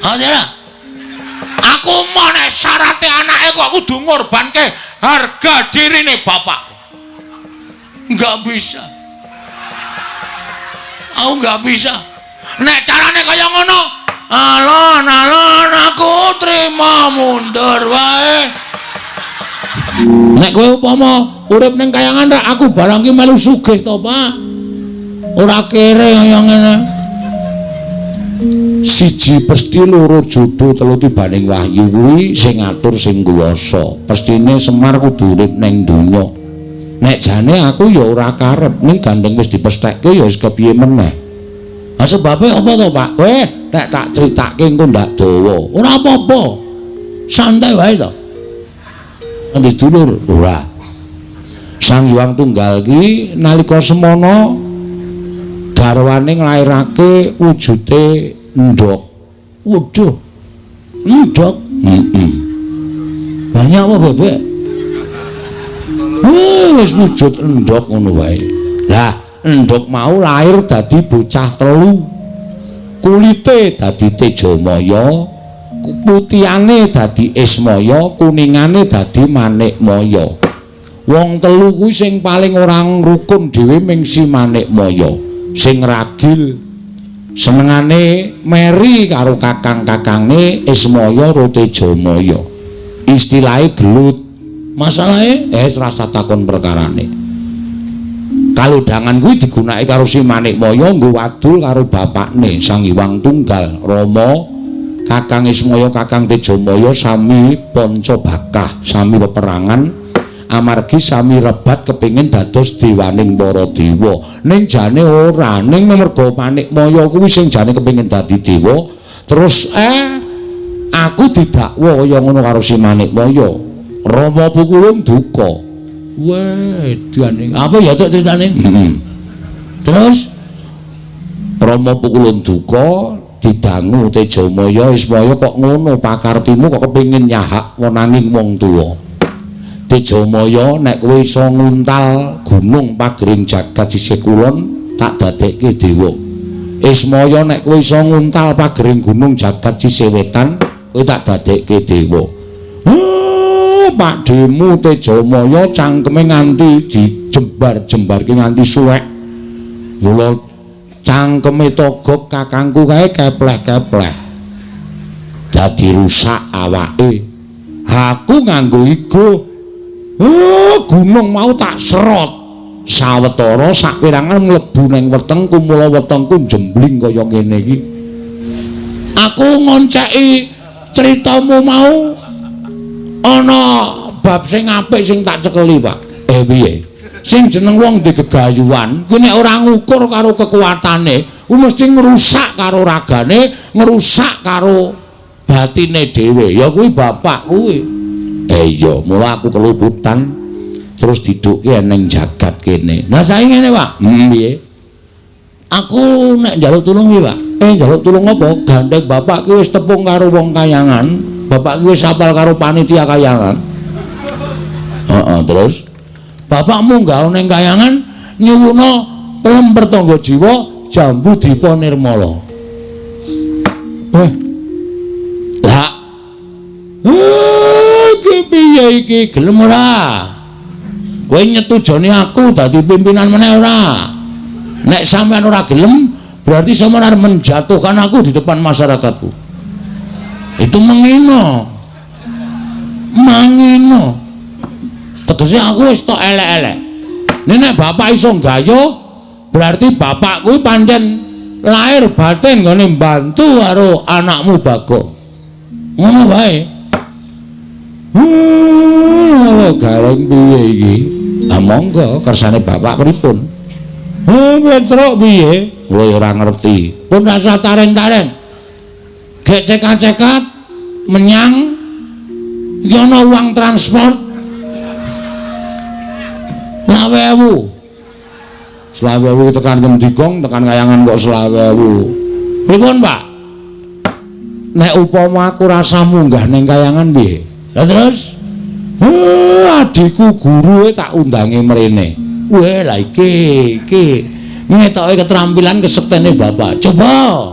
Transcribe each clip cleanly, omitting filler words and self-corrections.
Ora. Aku mau nek syarate anake kok kudu ngorbanke harga dirine bapak. Enggak bisa. Aku enggak bisa. Nek carane kaya ngono, alon-alon aku trima mundur wae. Nek kowe upama urip ning kayangan ra aku barang ki melu sugih to, Pak. Ora kere kaya ngene. Siji pesti loro jodoh telu tibaning wahyu kuwi sing ngatur sing kuwasa. Pestine Semar kudu urip ning donya. Nek jane aku ya ora karep ning gandeng wis dipesthekke ya wis kepiye meneh. Ha sebabe apa to, Pak? Nek tak critake engko ndak dawa. Ora apa-apa. Santai wae to. Endi dulur? Ora. Sang Hyang Tunggal ki nalika semana garwane nglairake wujude ndok. Waduh. Ndok. Banyak apa, Bebek? Wis wujud ndok ngono wae. Lah, ndok mau lahir dadi bocah telu. Kulite dadi Tejamaya, putiane dadi Ismaya, kuningane dadi Manikmaya. Wong telu kuwi sing paling ora ngrukun dhewe ming si Manikmaya. Sing ragil senengane meri karo kakang-kakange Ismaya karo Tejamaya. Istilahe gelut. Masalahe rasa takon perkarane. Kalodhangan kuwi digunakake karo si Manikmaya nggo wadul karo bapakne Sang Hyang Tunggal Rama. Kakang Ismaya kakang Tejamaya sami panca bakah, sami peperangan. Amargi sami rebat kepingin dados dewaning para dewa. Ning jane ora, ning merga Manikmaya kuwi sing jane kepingin dadi dewa. Terus aku didakwa kaya ngono karo si Manikmaya. Rama Pukulung duka. Weh, diane. Apa ya tok critane? Terus Rama Pukulung duka didangu Tejamaya Ismaya kok ngono pakartimu kok kepingin nyahak wenanging wong tuwa. Tejamaya nek kowe iso nguntal gunung pagering jagat sisih kulon tak dadekke dewa. Ismaya nek kowe iso nguntal pagering gunung jagat sisih wetan kowe tak dadekke dewa. Pak Demu Tejamaya cangkeme nganti dijembar-jembarke nganti suwek. Mula cangkeme Togog kakangku kae kepleh-kepleh. Dadi rusak awake. Aku nganggo iku gunung mau tak serot sawetara sakwirangan mlebu ning wetengku mula wetengku jembling kaya ngene iki. Aku ngonceki critamu mau ana bab sing apik sing tak cekeli, Pak. Piye? Sing jeneng wong di gegayuhan kuwi nek ora ngukur karo kekuatane kuwi mesti ngrusak karo ragane, ngrusak karo batine dhewe. Ya kuwi bapak kuwi. Iya, mula aku keluputan terus diduke ning jagat kene. Lah saiki ngene, Pak. Piye? Aku nek njaluk tulung iki, Pak. Njaluk tulung apa? Gandeng bapak ki wis tepung karo wong kayangan. Bapak ki wis apal karo panitia kayangan. Terus bapakmu nggawa ning kayangan nyuwuna lemper tangga jiwa jambu dipa nirmala. Lah. Iki piye iki gelem ora? Kowe nyetujoni aku dadi pimpinan meneh ora? Nek sampean ora gelem, berarti sampean arep menjatuhkan aku di depan masyarakatku. Itu menghina. Tegese aku wis tok elek-elek. Nek bapak iso gayuh, berarti bapak kuwi pancen lahir batin nggone mbantu karo anakmu Bagong. Ngono wae. Gareng piye iki? Ah monggo kersane bapak pripun? Petruk piye? Kowe ora ngerti. Pun rasa tareng-tareng. Gek cekat-cekat menyang iki ana uang transport 20.000 tekan Kendigong tekan Kayangan kok 20.000. Pripun, Pak? Nek upama aku rasa munggah ning Kayangan piye? Lah terus adikku guru tak undangi mrene. Weh lah iki ngetoke keterampilan kesektene bapak. Coba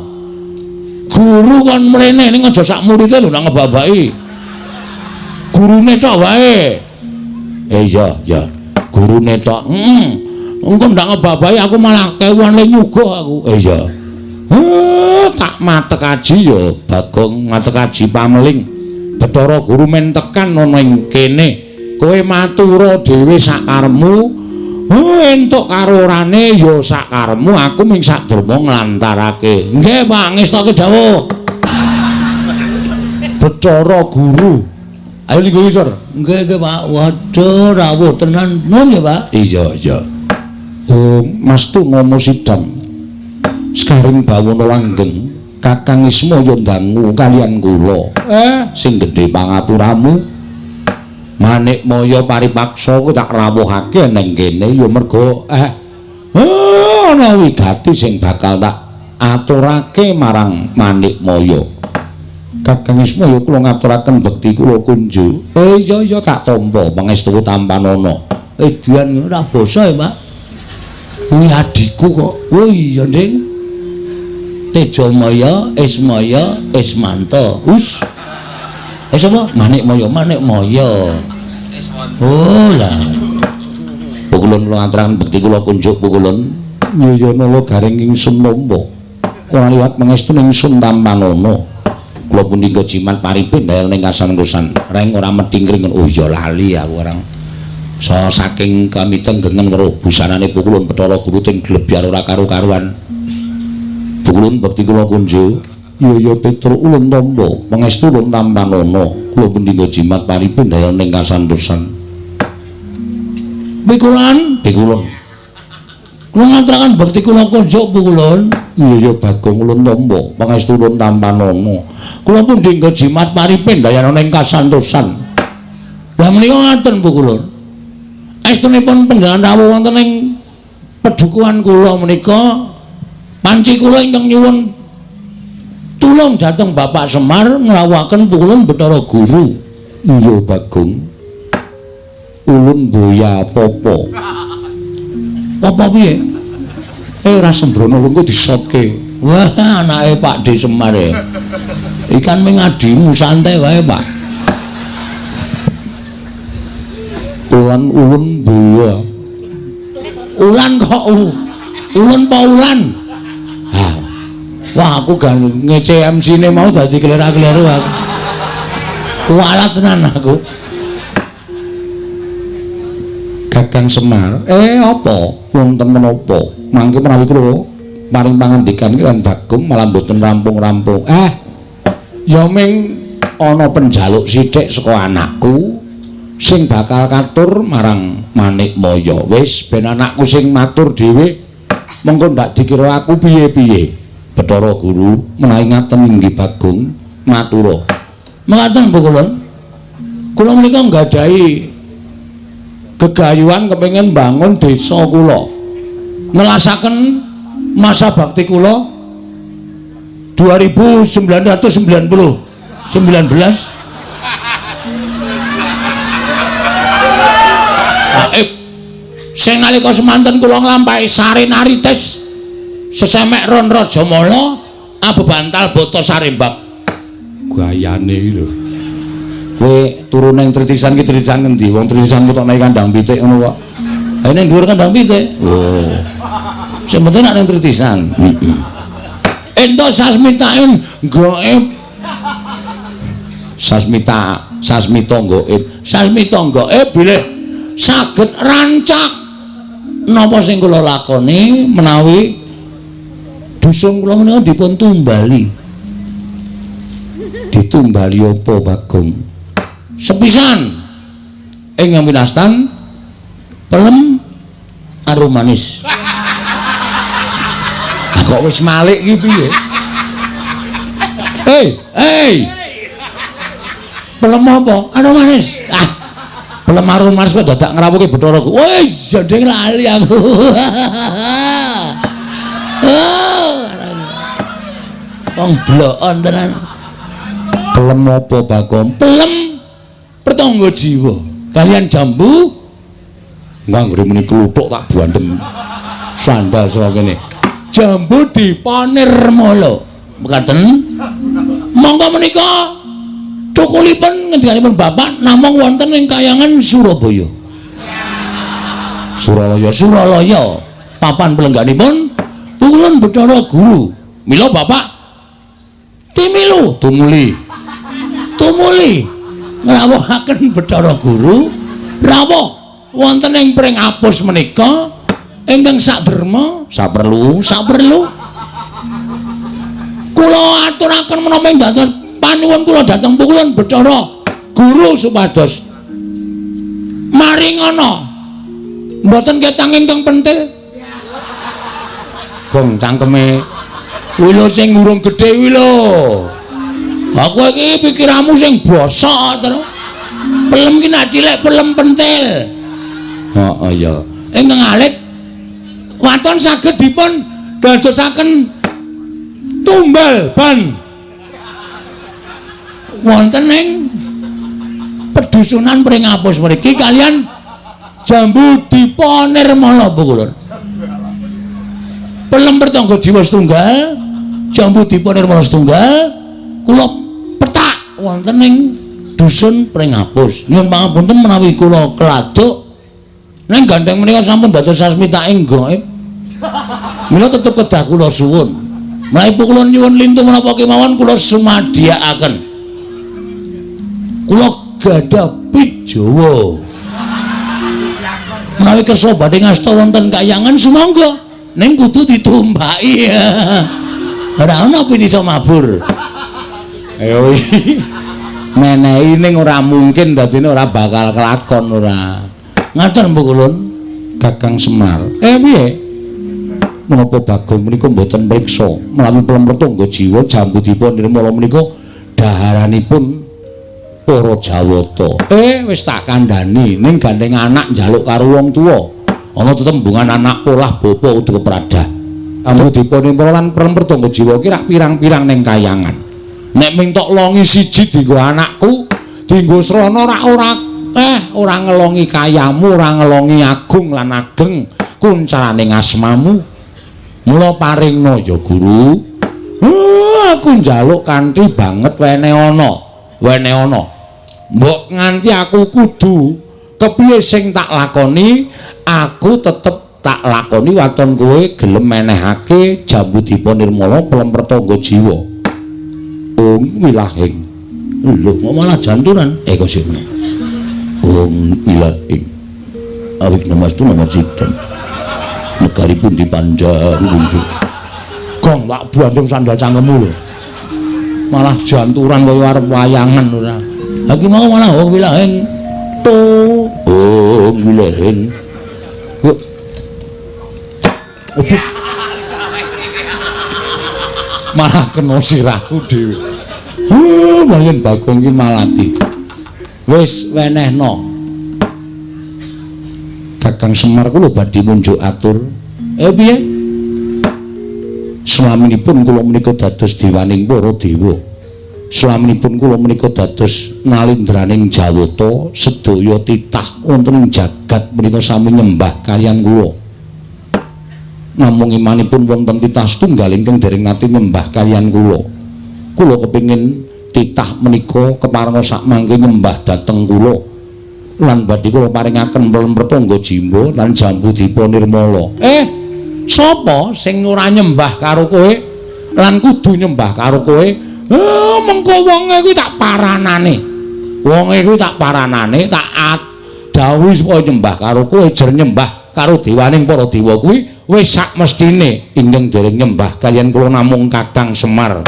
Guru kon mrene ning aja sak murite lho nang ngebabaki. Gurune tok wae. Iya, ya. Gurune tok. Engko ndak ngebabaki aku malah kewan le nyuguh aku. Iya. Tak matek aji ya Bagong matek aji pameling. Bathara Guru men tekan ana ing kene. Kowe matura dhewe sak karepmu. Entuk karo orane ya sak karepmu, aku ming sak derma nglantarake. Nggih, Pak, ngestake dawuh. Bathara Guru. Ayo linggo isor. Nggih, Pak. Waduh, rawuh tenan. Nun ya, Pak. Iya, iya. Mas tu ngono sidang. Sekaring bawana langgeng, Kakang Ismaya ndangu kalian kula. Sing gedhe pangapuramu. Manik Maya paripaksa tak rawuhake ning kene ya merga ana wigati sing bakal tak aturake marang Manik Maya. Kakang Ismaya kula ngaturaken bekti kula kunjuk. Iya tak tampa pangestu tampanana. Dian ora basa ya, Pak. Kuwi adikku kok. Oh iya, Nding. Tejamaya, Ismaya, Ismanta. Sapa? Manik Maya. Oh lah. Pukulun kula ngaturaken bekti kula kunjuk pukulun. Ya nala garing ingsun nampa. Ora liwat pangestu ingsun tampanana. Kula punika jimat paripin daya ning kasan-kusan. Reng ora medhing-ring. Oh ya lali aku orang. Saking kami tenggengen karo busanane pukulun Bathara Guru ting glebyar ora karo-karuan. Pukulun bekti kula kunjuk. Ya Petruk ulun tampa pangestu ulun tampanana kula punika jimat paripin daya ning kasantosan. Pikulun kula ngaturaken bekti kula kunjuk pukulun. Iya Bagong ulun tampa pangestu ulun tampanana kula punika jimat paripin daya ning kasantosan. Lah menika ngaten pukulun. Estunipun panjenengan rawuh wonten ing pedukuhan kula menika panci kula ingkang nyuwun tulung dhateng Bapak Semar ngrawuhaken pukulun Bathara Guru. Iya Bagong. Ulun boya apa-apa. Apa piye? Ora sembrono engko disotke. Wah, anake Pak D Semar e. Ikan ming adimu santai wae, Pak. Ulun boya. Ulan kok ulun apa ulan? Wah, aku gak ngece MC-ne mau dadi kelera-keleru aku. Kualat tenan aku. Kakang Semar, apa? Wonten menapa? Mangke menawi kula paring pangandikan iki lan Bagong malah mboten rampung-rampung. Ya ming ana penjaluk sithik saka anakku sing bakal katur marang Manik Maya. Wis ben anakku sing matur dhewe mengko ndak dikira aku piye-piye. Bathara Guru menawi ngaten inggih Bagong matura. Mengaten pukulun. Kula menika nggadahi gegayuhan kepengin bangun desa kula. Nelasaken masa bakti kula 1919. Sing nalika semanten kula nglampahi sare narites sesemek ron Rajamala abebantal boto sarembak. Gayane iki lho. Kowe turun ning tritisan ki tritisan ngendi? Wong tritisan kok nek kandang pitik ngono kok. Ha ning dhuwur kandang pitik. Oh. Sing penting nek ning tritisan. Ento sasmitaen gaib. Sasmita gaib. Sasmita gaib bilih saged rancak napa sing kula lakoni menawi dusun kula menika dipun tumbali. Ditumbali apa Bagong? Sepisan ing winastan pelem arum manis. Kok wis malik iki piye? Hei. Pelem apa? Arum manis. Pelem arum manis kok dadak ngrawuhke Bathara Guru. Wis jendeng lali aku. Wong blokon tenan. Pelem apa Bagong? Pelem pertangga jiwa kalian jambu nganggone muni kluthuk tak bandem sandal saka kene jambu dipanir molo mekaten Monggo menika cukulipun ngendikanipun Bapak namung wonten ing Kayangan Surabaya. Suralaya papan pelengganipun pukulan Bathara Guru. Mila Bapak timilu tumuli ngrawuhaken Bathara Guru rawuh wonten ing pring apus menika ingkang saderma saperlu kula aturaken menapa ing dados panuwun kula dhateng pukulan Bathara Guru supados maringana mboten ketang ingkang pentil. Gong cangkeme kuwi lho sing urung gedhe kuwi lho. Aku iki pikiranmu sing bosok terus. Pelem ki nak cilik pelem pentil. Heeh ya. Ingkang alit waton saged dipun dadosaken tumbal ban wonten ing pedusunan Pringapus mriki kalian Jambu Dipa Nirmala pukulun. Pelem pertangga jiwa setunggal Jambu Dipa Nirmala setunggal kula petak wonten ing dusun Pringapus. Nyuwun pangapunten menawi kula keladuk nang gandeng menika sampun dados sasmita ing gaib. Mila tetep kedah kula suwun. Menawi pukulun nyuwun lintu menapa kemawon kula sumadyakaken. Kula gadah Jawa. Menawi kersa badhe ngasta wonten Kayangan sumangga ning kudu ditumbaki. Ora ana pinisa mabur. Ayo menehi ning ora mungkin dadine ora bakal kelakon ora. Ngaten pukulun Kakang Semar. Piye? Menapa Bagong menika mboten mriksa menawi Plempertangga Jiwa Jambu Dipa Nirmala menika daharanipun para Jawata. Wis tak kandhani ning gandeng anak njaluk karo wong tuwa. Ana tetembungan anak polah bapa uga kepradah. Jambu Dipa Nirmala lan Plempertangga Jiwa ki rak pirang-pirang ning Kayangan. Nek mintok longi siji dienggo anakku, dienggo srana ora ngelongi kayamu, ora ngelongi agung lan ageng kuncaraning asmamu. Mula paringna ya Guru. Aku njaluk kanthi banget wene ana. Mbok nganti aku kudu kepiye sing tak lakoni, aku tetep tak lakoni waton kowe gelem menehake Jambu Dipa Nirmala Plempertangga Jiwa. Wilahing. Lho, kok malah janturan? Kok sik meneh. Wilahing. Awit namastu nama sidang. Negaripun dipanjang ngunjuk. Gong tak bandung sandal cangkemmu lho. Malah janturan kaya arep wayangan ora. Ha ki mau malah wilahing. Wilahing. Yuk. Malah kena sirahku dhewe. Mayen Bagong ki malati. Wis wenehno. Kakang Semar kula badhe munjuk atur. Piye? Slaminipun kula menika dados dewaning para dewa. Slaminipun kula menika dados nalindraning Jawata, sedaya titah wonten ing jagat menika sami nyembah kaliyan kula. Namung imanipun wonten titah setunggal ingkang dereng nate nyembah kaliyan kula. Kula kepingin titah menika keparenga sak mangke nyembah dhateng kula. Lan badhe kula paringaken Plempertangga Jiwa lan Jambu Dipa Nirmala. Sapa sing ora nyembah karo kowe lan kudu nyembah karo kowe? Mengko wonge kuwi tak paranane. Wonge kuwi tak paranane, tak dawuhi supaya nyembah karo kowe, jer nyembah karo dewaning para dewa kuwi wis sak mestine. Ingkang dereng nyembah kaliyan kula namung Kakang Semar.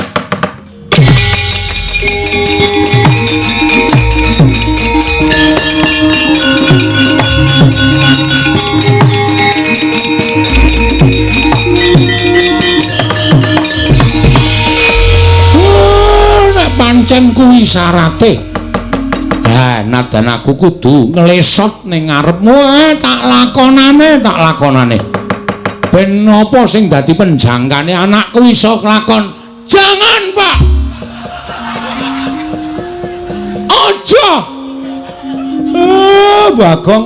Pancen kuwi syarate. Nadan aku kudu nglesot ning ngarepmu, tak lakonane. Ben napa sing dadi penjangkane anakku iso kelakon? Jangan, Pak. Aja. Bagong,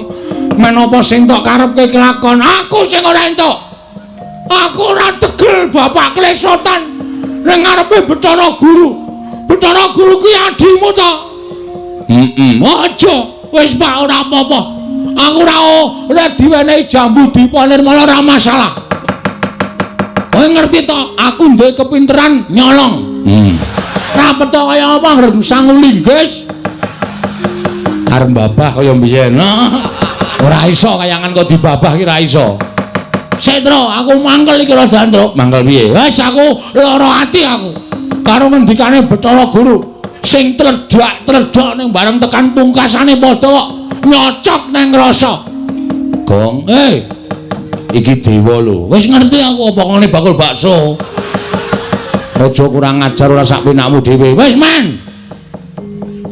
menapa sing tok karepke kelakon? Aku sing ora entuk. Aku ora tegel bapak klesotan ning ngarepe Bathara Guru. Bathara Guru kuwi adimu ta? Aja, wis Pak ora apa-apa. Aku ora diwenehi jambu Dipa Nirmala ora masalah. Kowe ngerti to, aku duwe kepinteran nyolong. Ra peto kaya apa ngreng sangu linggis. Arep babah kaya mbiyen. Ora iso kayangan kok dibabah ki ra iso. Sik Tru, aku mangkel iki Raja Tru. Mangkel piye? Wis aku lara ati aku. Karo ngendikane Bathara Guru sing tledhak ning bareng tekan pungkasane padha kok nyocok nang rasa. Gong, iki dewa lho. Wis ngerti aku apa ngene bakul bakso. Aja kurang ajar ora sak penakmu dhewe. Wis men.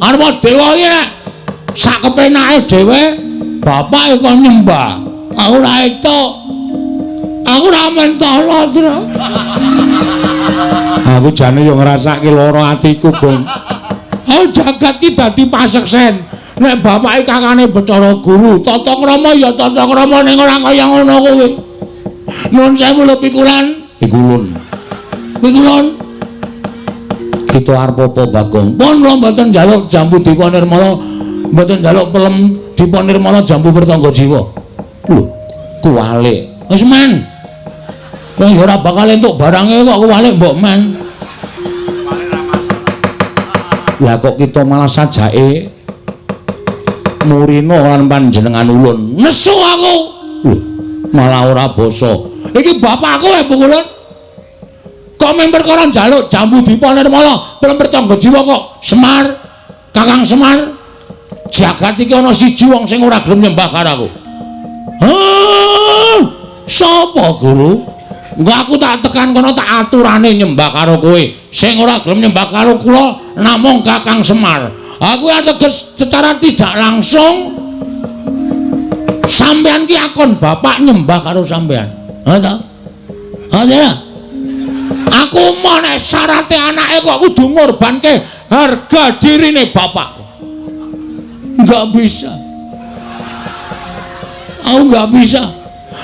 Arep dewa iki nek sak kepenake dhewe bapake kok nyembah. Aku ora etuk. Aku ora mentolo, Tru. Aku jane yo ngrasake lara atiku, Gong. Oh jagat ki dadi paseksen. Nek bapake kakane Bathara Guru, tata krama ya tata krama ning ora kaya ngono kuwi. Nuwun sewu lho pikulan. Pikulun. Kita arep apa, Bagong? Pun kula mboten njaluk jambu Dipa Nirmala, mboten njaluk pelem Dipa Nirmala jambu Pertangga Jiwa. Lho, kuwalik. Wis men. Wong ya ora bakal entuk barange kok kuwalik mbok men. Lah kok kita malah sajake Murina lan panjenengan ulun. Nesu aku. Lho, malah ora basa. Iki bapakku Pungulun. Kok men perkara njaluk jambu Dipa Nirmala, pelem Pertangga Jiwa kok Semar, Kakang Semar. Jagat iki ana siji wong sing ora gelem nyembah karo aku. Sapa Guru? Enggak aku tak tekan kono tak aturane nyembah karo kowe. Sing ora gelem nyembah karo kula namung Kakang Semar. Aku ateges secara tidak langsung sampean ki akon bapak nyembah karo sampean. Ha ta? Ha ya. Aku mau nek syarate anake kok kudu ngorbanke harga dirine bapak. Enggak bisa. Aku enggak bisa.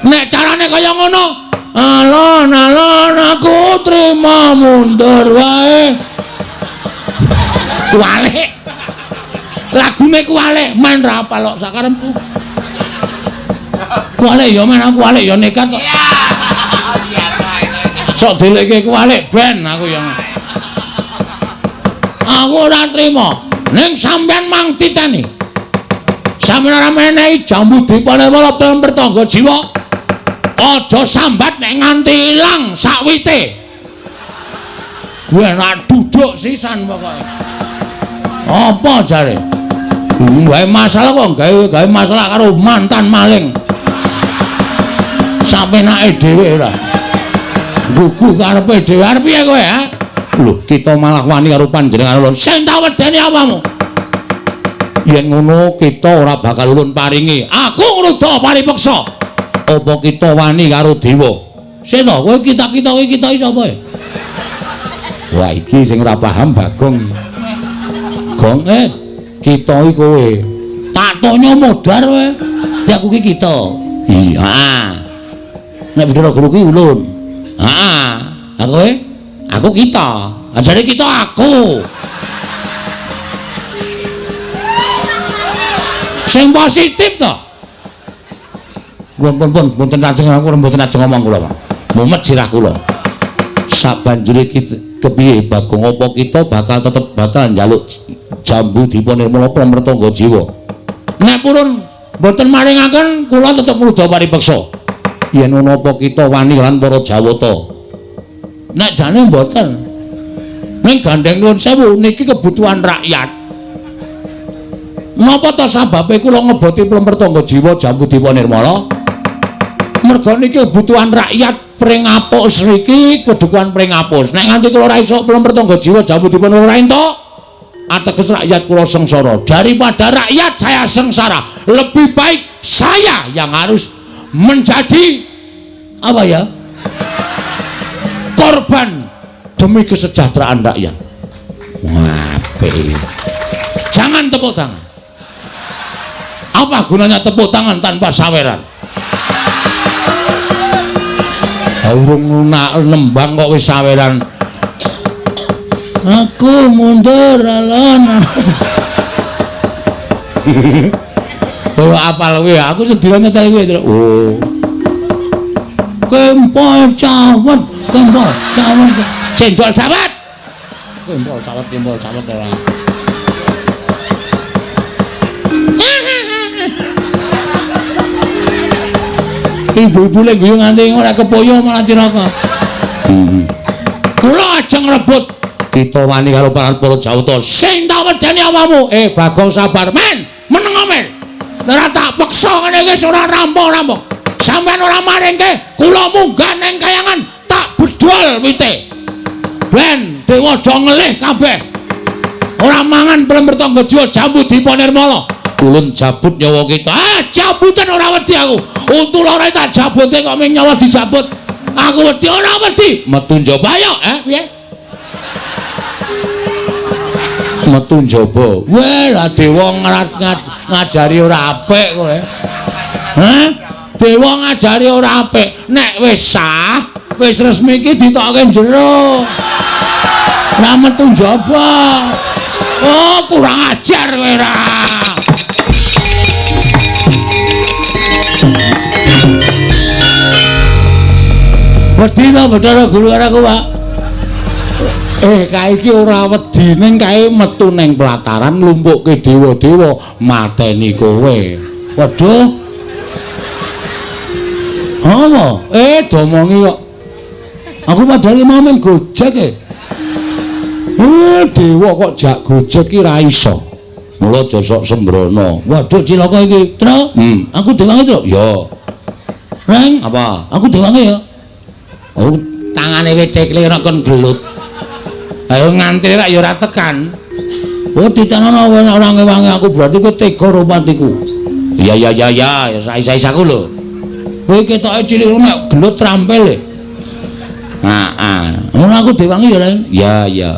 Nek carane kaya ngono, alon aku terima mundur wae. Kuwalik. Lagune kuwalik, men ra apal kok sakarepku. Kuwalik ya men aku kuwalik ya nekat kok. Sok deleke kuwalik ben aku ya. Aku ora trima. Ning sampean mang titeni. Sampeyan ora menehi jambu Dipa Nirmala pelem Pertangga Jiwa. Aja sambat nek nganti ilang sakwite. Kuwi enak duduk sisan pokoke. Apa jare? Gawe masalah kok gawe masalah karo mantan maling. Sampenake dhewe ora. Gugu karepe dhewe arep piye kowe ha? Lho, kita malah wani karo panjenengan ulun. Sing tak wedeni apamu? Yen ngono kita ora bakal ulun paringi. Aku ngruda paripeksa. Apa kita wani karo dewa? Sik to, kowe kita sapa ya? Wah iki sing ora paham Bagong. Gong kita iki kowe. Tak tonya modar kowe. Dadi aku iki kita. Iya. Nek Bathara Guru ki ulun. Heeh. Lah kowe? Aku kita. Ajare kita aku. Sing positif to. Pun mboten lajeng aku mboten lajeng ngomong kula, Pak. Mumet sirah kula. Sabanjure kepiye Bagong apa kita tetep bakal njaluk jambu Dipa Nirmala pelem Pertangga Jiwa. Nek purun mboten maringaken kula tetep ngruda paripeksa. Yen ana apa kita wani lan para Jawata. Nek jane mboten. Ning gandeng nuwun sewu niki kebutuhan rakyat. Napa to sababe kula ngeboti pelem Pertangga Jiwa jambu Dipa Nirmala? Mergo niki kebutuhan rakyat pring apus niki kedukuhan pring apus. Nek nganti kula ora iso pelem Pertangga Jiwa jambu Dipa Nirmala entuk, ateges rakyat kula sengsara. Daripada rakyat saya sengsara, lebih baik saya yang harus menjadi apa ya? Korban demi kesejahteraan rakyat. Wape. Jangan tepuk tangan. Apa gunanya tepuk tangan tanpa saweran? Urung nembang kok wis saweran. Aku mundur alon. Kowe apal kuwi, aku sedina nyetel kuwi. Oh. Kempol cawet, kempol cawet. Cendol cawet. Kempol cawet ora. Ibu-ibu lek guyu nganti ora kepoyo malah ciraka. Kula ajeng rebut kita wani karo para Jawata sing tak wedeni awakmu. Bagong sabar men, meneng men. Ora tak peksa ngene iki ora rampung-rampung. Sampeyan ora maringke, kula munggah ning kayangan tak bedol wite. Ben dewa do ngelih kabeh. Ora mangan prember tangga jiwa jambu dipa nirmala. Ulun jabut nyawa kita. Jabutan ora wedi aku. Untu lara tak jabute kok ming nyawa dijabut. Aku wedi ora wedi. Metu njaba ayo, piye? Metu njaba. Weh, lah dewa ngajari ora apik kowe. Hah? Dewa ngajari ora apik. Nek wis sah, wis resmi iki ditokke jero. Ora metu njaba. Oh, kurang ajar kowe ora. Wedi to Bathara Guru karo Pak. Kae iki ora wedi ning kae metu ning pelataran lumpukke dewa-dewa mateni kowe. Waduh. Apa? Domongi kok. Aku padahal mau mung gojek dewa kok jak gojek ki ra iso. Mula aja sok sembrono. Waduh cilaka iki, Tru. Aku diwangi, Tru. Ya. Reng, apa? Aku diwangi ya. Oh, tangane wetekle ora kon gelut. Ayo ngantri rak ya ora tekan. Oh, ditanono ora ngewangi aku berarti kowe tega rompatiku. Iya, sae-saeku lho. Kowe ketoke cilik nek gelut trampil. Ngono aku diwangi ya, Reng. Iya.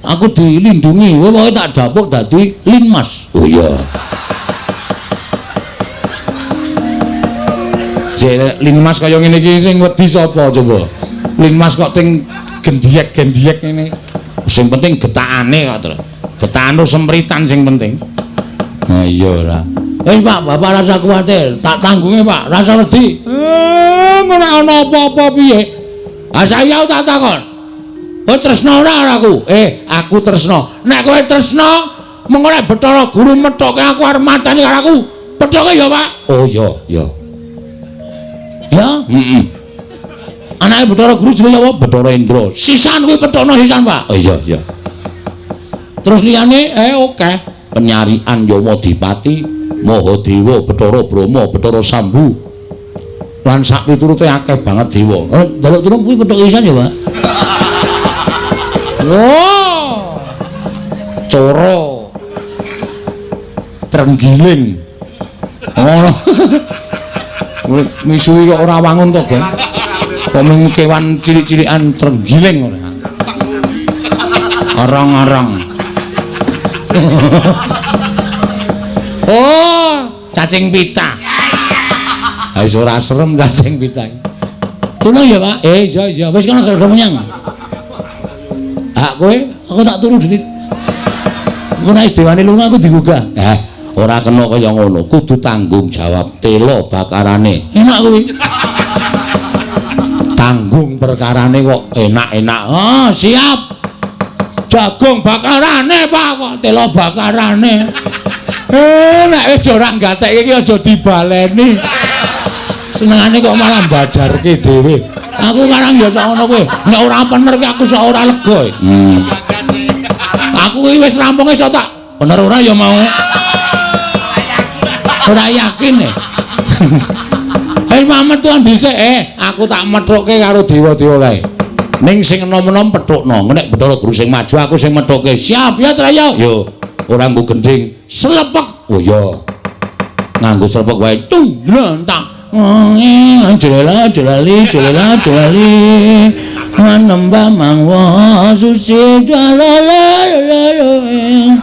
Aku dilindungi, kowe pokoke tak dapuk dadi linmas. Oh iya. Linmas kaya ngene iki sing wedi sapa coba? Linmas kok ting gendiek-gendiek ngene. Sing penting getakane kok, Tru. Getakan sempritan sing penting. Ha iya ora. Wis Pak, Bapak rasa kuwatir, tak tanggunge Pak, rasa wedi. Ngono ana apa-apa piye? Saya tak takon. Kowe tresno ora aku? Aku tresno. Nek kowe tresno, mengko nek Bathara Guru methoke aku arep mateni karo aku. Pethoke ya, Pak. Oh iya. Ya? Anake Bathara Guru jenenge apa? Bathara Indra. Sisan kuwi pethono sisan, Pak. Oh iya. Terus liyane akeh penyarian Yamadipati, Mahadewa, Bathara Brahma, Bathara Sambu. Lan sak piturute akeh banget dewa. Delok turun kuwi pethok sisan ya, Pak. Wow. Coro. Trenggiling. Ngono. Misuwi kok ora wangun to, Geng. Kok mung kewan cilik-cilikan trenggiling ora. Arang-arang. Oh, cacing pita. Wis ora serem cacing pita. Tulung ya, Pak? Iya. Wis kono gara menyang. Kowe, aku tak turu dhewe. Engko nek dewane lunga aku digugah. Ora kena kaya ngono, kudu tanggung jawab telo bakarane. Enak kuwi. Tanggung perkarane kok enak-enak. Oh, siap. Jagung bakarane, Pak, kok telo bakarane. Nek wis ora gatek iki aja dibaleni. Senengane kok malah badarke dhewe. Aku karang ya sak ngono kuwi. Nek ora bener ki aku sak ora lega. Aku iki wis rampunge iso tak bener ora ya mau. Ora yakin Mamet tuan dhisik aku tak methukke karo dewa-dewa kae. Ning sing enom-enom pethukno, nek Bathara Guru sing maju aku sing methukke. Siap ya, Traya. Yo, ora nggo gending, slepek. Oh iya. Nganggo slepek wae. Tung, tak. Jelali. Nembah mangwa suci jalalalalalala.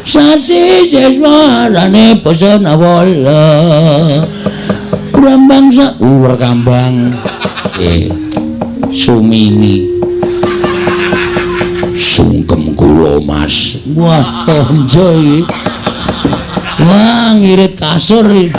Sasi seswarane pesona wala. Brambang Sumini. tonjo Mas. Wah, tonjo iki. Wah, ngirit kasur iki.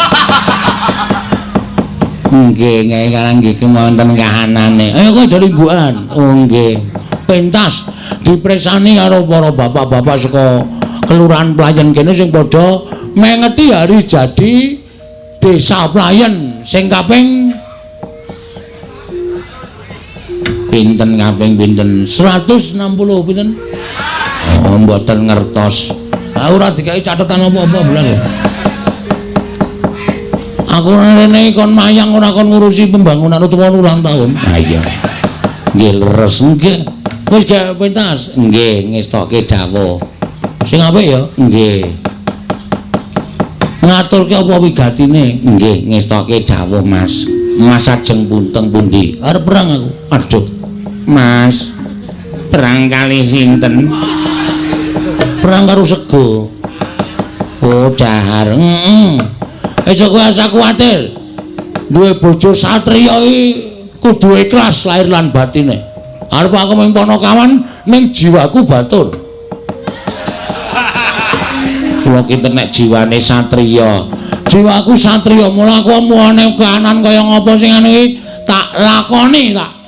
Nggih, Nyai Karang nggih wonten kahanane. Ayo kowe dari mbukan. Oh nggih. Pentas dipresani karo para bapak-bapak saka kelurahan Playen kene sing padha mengeti hari jadi Desa Playen sing kaping Pinten kaping pinten? 160 pinten? Oh, mboten ngertos. Ora dikai catetan apa-apa belas. Aku rene kon mayang ora kon ngurusi pembangunan utawa ulang tahun. Ha iya. Nggih leres Nggih. Wis gak pentas. nggih ngestoke dawuh. Sing apik ya? Nggih. Ngaturke apa wigatine? Nggih ngestoke dawuh Mas. Mas ajeng punteng pundi? Arep perang aku. Aduh. Mas. Perang kali sinten? Perang karo sego. Oh, dahar. Aja kowe asa kuwatir. Duwe bojo satriya iki kudu ikhlas lahir lan batine. Arep aku mung ponokawan ning jiwaku batur. Kula kinten nek jiwane satriya. Jiwaku satriya, mula aku muane kahanan kaya ngapa sing anu iki tak lakoni tak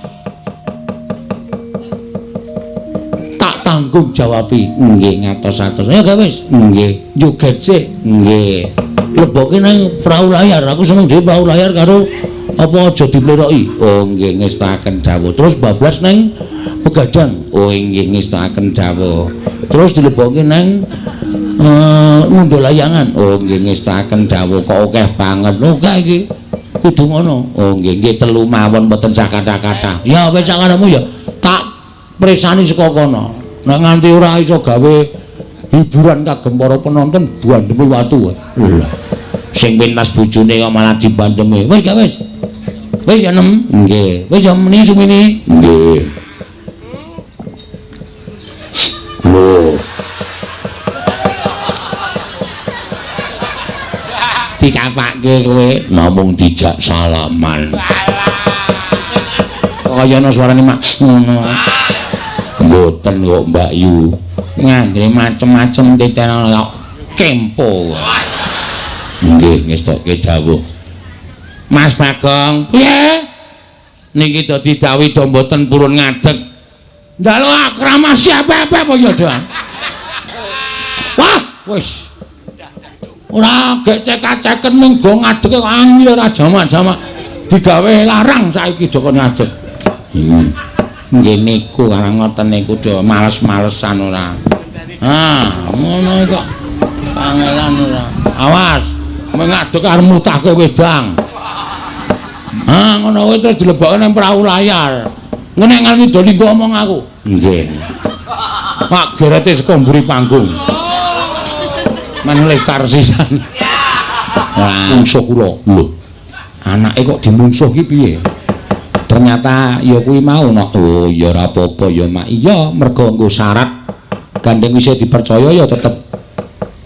tanggung jawabi. Nggih ngatos-atos. Ya gak wis. Nggih. Joget sik. Nggih. Leboke nang perahu layar. Aku seneng dhewe perahu layar karo apa aja dipleroki. Oh nggih ngestaken dawuh. Terus bablas nang begadang. Oh nggih ngestaken dawuh. Terus dileboke nang ngundul layangan. Oh nggih ngestaken dawuh. Kok akeh banget. Oke iki kudu ngono. Oh nggih nggih telu mawon mboten sakata-kata. Ya wis sakaramu ya. Tak presani saka kono. Nek nganti ora iso gawe hiburan kagem para penonton bandemi watu. Lha sing pentas bojone kok malah dibandemi. Wis gak wis. Wis ya nem. Nggih. Wis ya meni sumini. Nggih. Lho. Dikapake kowe namung dijak salaman. Kok kaya ana suarane mak ngono. Mboten kok Mbak Yu. Ngangge macem-macem titeno kok kempo. Nggih ngestoke dawuh. Mas Bagong, piye? Niki dadi dawuh do mboten purun ngadeg. Ndalu akramasi apa-apa apa ya, Dong? Wah, wis. Ora gek cekak-ceken ning go ngadeg kok angel ora jamak-jamak. Digawe larang saiki Joko ngadeg. Nggih niku karang ngoten niku do males-malesan ora. Ngono kok. Kangelan ora. Awas. Mengadeg arep mutahke wedang. Ngono kuwi terus dilebokke nang perahu layar. Ngene nganti do linggo omong aku. Nggih. Pak gerete saka mburi panggung. Manulih karsisan. Mungsuh kula. Lho. Anake kok dimungsuh ki piye? Ternyata ya kuwi mau no. Oh ya ora apa-apa ya Mak. Iya, mergo nggo syarat gandeng wis dipercaya ya tetep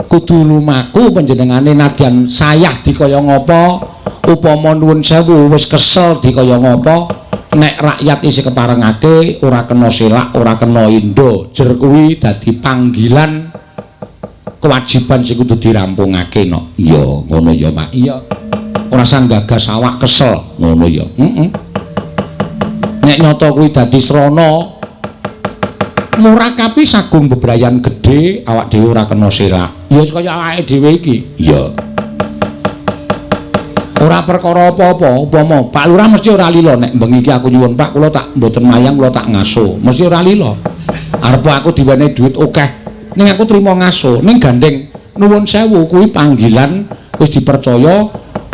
kudu lumaku panjenengane nadyan sayah dikaya ngapa upama nuwun sewu wis kesel dikaya ngapa nek rakyat isih keparengake ora kena selak ora kena indha jer kuwi dadi panggilan kewajiban sing kudu dirampungake no. Iya ngono ya Mak. Iya ora sang gagas awak kesel ngono ya. Nek nyata kuwi dadi srana murakapi sagung bebrayan gedhe awak dhewe ora kena selak. Ya kaya awake dhewe iki. Iya. Ora perkara apa-apa, upama Pak Lurah mesti ora lila nek bengi iki aku nyuwun Pak kula tak mboten mayang kula tak ngaso. Mesti ora lila. Arep aku diwenehi dhuwit akeh ning aku trima ngaso. Ning gandeng nuwun sewu kuwi panggilan wis dipercaya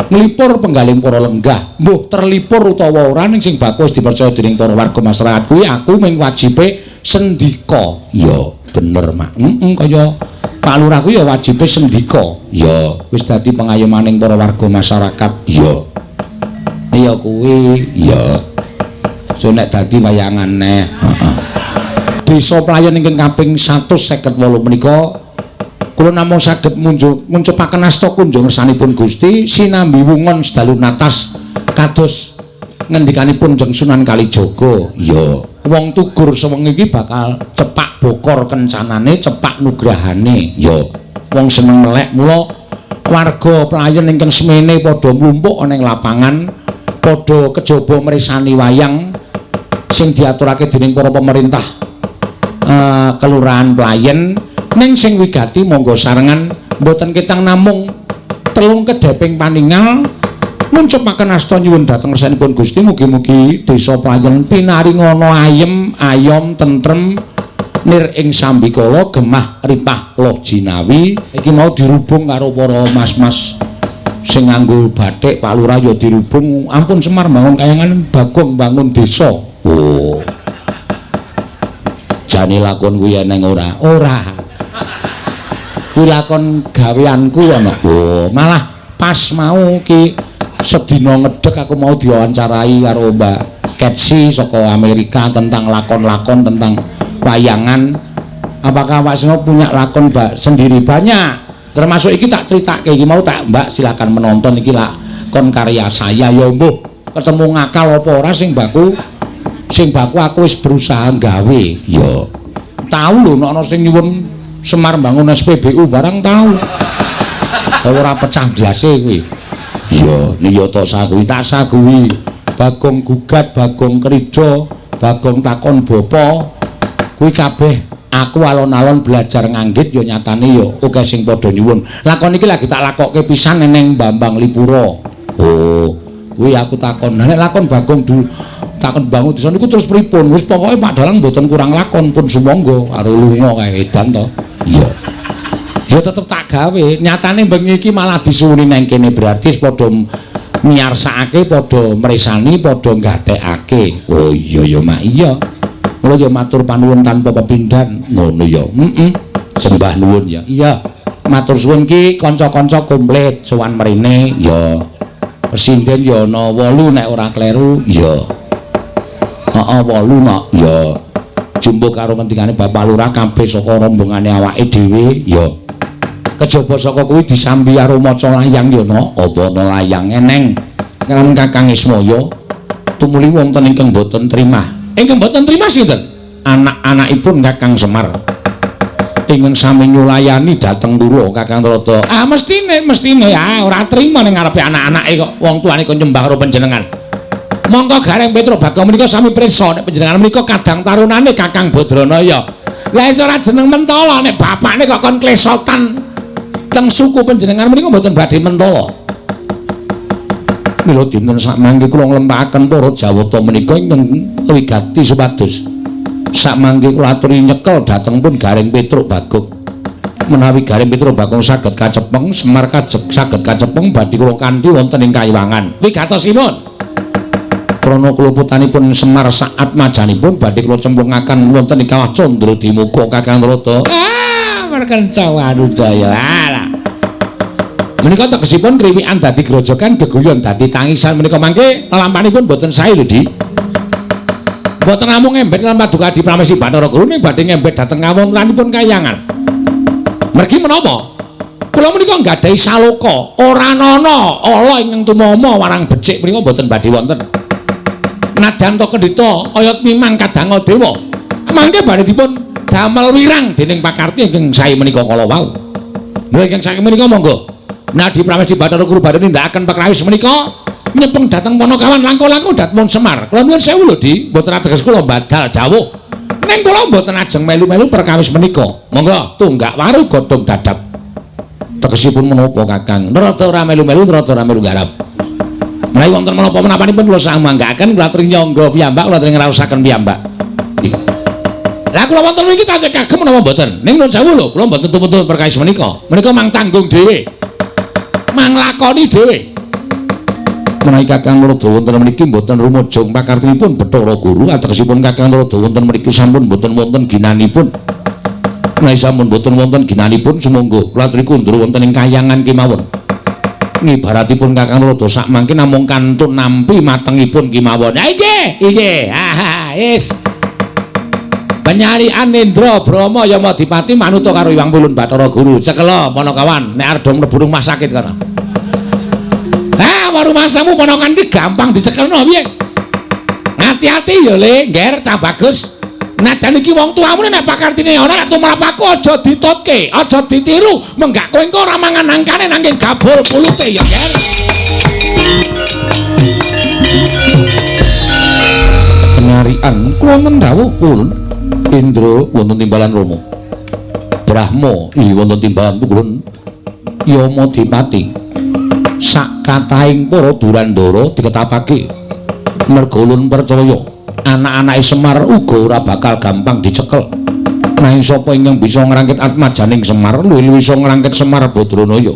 nglipur penggaling para lenggah. Mbuh terlipur utawa ora ning sing baku wis dipercaya dening para warga masyarakat kuwi aku mung wajibe sendika. Ya, bener, Mak. Kaya Pak Lurah kuwi ya wajibe sendika. Ya, wis dadi pengayomaning para warga masyarakat. Ya. Ya kuwi, ya. So nek dadi wayangan neh. Heeh. Desa Playen ingkang kaping 158 menika kula namung saged muncupaken asta kunjung ngersanipun Gusti sinambi wungon sedalu natas kados ngendikanipun Jeng Sunan Kalijaga. Ya. wong tugur sewengi iki bakal cepak bokor kencanane, cepak nugrahane. Ya, wong seneng melek mula warga pelayan ingkang semene padha mlumpuk ana ing lapangan, padha kejaba mresani wayang sing diaturake dening para pemerintah kelurahan Playen. Ning sing wigati monggo sarengan mboten ketang namung telung kedheping paningal nuncupaken asta nyuwun dhateng resanipun Gusti mugi-mugi desa Playen pinaringana ayem, ayom, tentrem nir ing sambikala gemah ripah loh jinawi. Iki mau dirubung karo para mas-mas sing nganggo bathik Pak Lurah ya dirubung. Ampun Semar bangun kayangan Bagong bangun desa. Oh. Jane lakon kuwi eneng ora? Ora. Kuwi lakon gaweanku ana. Oh, malah pas mau ki sedina ngedek aku mau diwawancarai karo Mbak Kepsi saka Amerika tentang lakon-lakon tentang wayangan. Apakah Pak Seno punya lakon sendiri? Banyak. Termasuk iki tak critake iki mau tak Mbak silakan menonton iki lakon karya saya ya mbuh ketemu ngakal apa ora sing baku aku wis berusaha gawe. Ya. Tahu lho nek ana sing nyuwun Semar bangun SPBU barang tahu. Ora pecah blase kuwi. Ya, niyata sakuwi tak sakuwi. Bagong gugat, Bagong krija, Bagong takon bapa. Kuwi kabeh aku alon-alon belajar nganggit ya nyatane ya oke sing padha nyuwun. Lakon iki lagi tak lakokke pisan ning Bambang Lipura. Oh, kuwi aku takon. Nek lakon Bagong takon bangun desa niku terus pripun? Wis pokoke Pak Dalang mboten kurang lakon pun sumangga karo lunga kae edan to. Iya. Ya tetep tak gawe. Nyatane bengi iki malah disuwuni nang kene berarti padha miyarsakake, padha mresani, padha nggatekake. Oh iya ya Mak iya. Mula ya matur panuwun tanpa pepindhan. Ngono ya. Sembah nuwun ya. Iya. Matur suwun ki kanca-kanca komplit sowan mrene ya. Presiden ya ana 8 nek ora kleru ya. Heeh 8 nok ya. Jumbo karo ngendikane Bapak Lurah kabeh saka rombongane awake dhewe ya. Kejaba saka kuwi disambi karo maca layang ya no. Apa ana layang eneng. Kan Kakang Ismaya tumuli wonten ingkang boten trimah. Ingkang boten trimah sinten? Anak-anakipun Kakang Semar. Ingkang sami nyulayani dhateng kula Kakang Rada. Ah mestine ora trima ning ngarepe anak-anake kok wong tuane kok nyembah karo panjenengan. Monggo Gareng Petro Bagong menika sami pirsa nek panjenengan menika kadang tarunane Kakang Badranaya. Lah iso ora jeneng Mentala nek bapakne kok kon klesotan teng suku panjenengan menika mboten badhe mentala. Mila dinten sakmangke kula nglempahaken para Jawata menika ingkang wigati supados. Sakmangke kula aturi nyekel dhateng pun Gareng Petro Bagong. Menawi Gareng Petro Bagong saged kacepeng, Semar saged kacepeng badhe kula kanthi wonten ing Kayiwangan. Wigatosipun krana kluputanipun Semar saat majanipun badhe kula cemplungaken wonten ing Kawah Candradimukha Kakang Rada. Merkenca wadudaya. Alah. Menika tegesipun kriwikan dadi grojogan, geguyon dadi tangisan menika mangke lalampanipun boten sae lho, Di. Boten namung ngembet lan paduka di Pramesti Bathara Guru ning badhe ngembet dhateng kawontenanipun Kayangan. Mergi menapa? Kula menika nggadahi saloka, ora ana ala ingkang tumama warang becik menika boten badhe wonten. Nadyan to kendhita oyot mimang kadanga dewa. Mangke badhe dipun damel wirang dening pakarti ingkang sae menika kala wau. Lha ingkang sae menika monggo. Nah di Pramesti Bathara Guru badhe nindakaken perkawis menika nyepeng dhateng Panakawan langkung-langkung dhateng Semar. Kula nuwun sewu lho, Di, mboten ateges kula badal dawuh. Ning kula mboten ajeng melu-melu perkawis menika. Monggo tunggak waru godhong dadap. Tegesipun menapa Kakang? Nrata ora melu-melu, nrata ora melu garap. Menawi wonten menapa-menapanipun kula sambanggaken, kula aturi nyangga piyambak, kula aturi ngraosaken piyambak. Lah kula wonten mriki tasih kagem menapa mboten? Ning nuwun sewu lho, kula mboten tumpun perkawis menika. Menika mang tanggung dhewe. Mang lakoni dhewe. Menawi Kakang Rada wonten mriki mboten rumujung pakartinipun Bathara Guru, ategesipun Kakang Rada wonten mriki sampun mboten wonten ginanipun. Menawi sampun mboten wonten ginanipun sumangga kula aturi kundur wonten ing Kayangan kemawon. Ngibaratipun Kakang Rada sak mangke namung kantun nampi matengipun kemawon. Ha iki. Wis. Penyarian Indra Brahma Yamadipati manuta karo Hyang Wulun Bathara Guru. Cekela Panakawan nek arep mlebu rumah sakit kana. Ha, rumah samu Panakan iki gampang dicekelno piye? Hati-hati ya Le, ngger cah bagus. Nadan iki wong tuamu nek pakartine ana nek tumrap aku aja ditutke, aja ditiru. Menggak kowe engko ora mangan nangkane nanging gabul pulute ya, Nger. Penyarian kula ngendhawuh pun Indra wonten timbalan Rama. Brahma wonten timbalan Pukulun Yama Dipati. Sak kathahing para durandara diketapake merga ulun percaya anak-anake Semar uga ora bakal gampang dicekel. Nanging sapa ingkang bisa ngrangkit atmajaning Semar luwih-luwih iso ngrangkit Semar Badranaya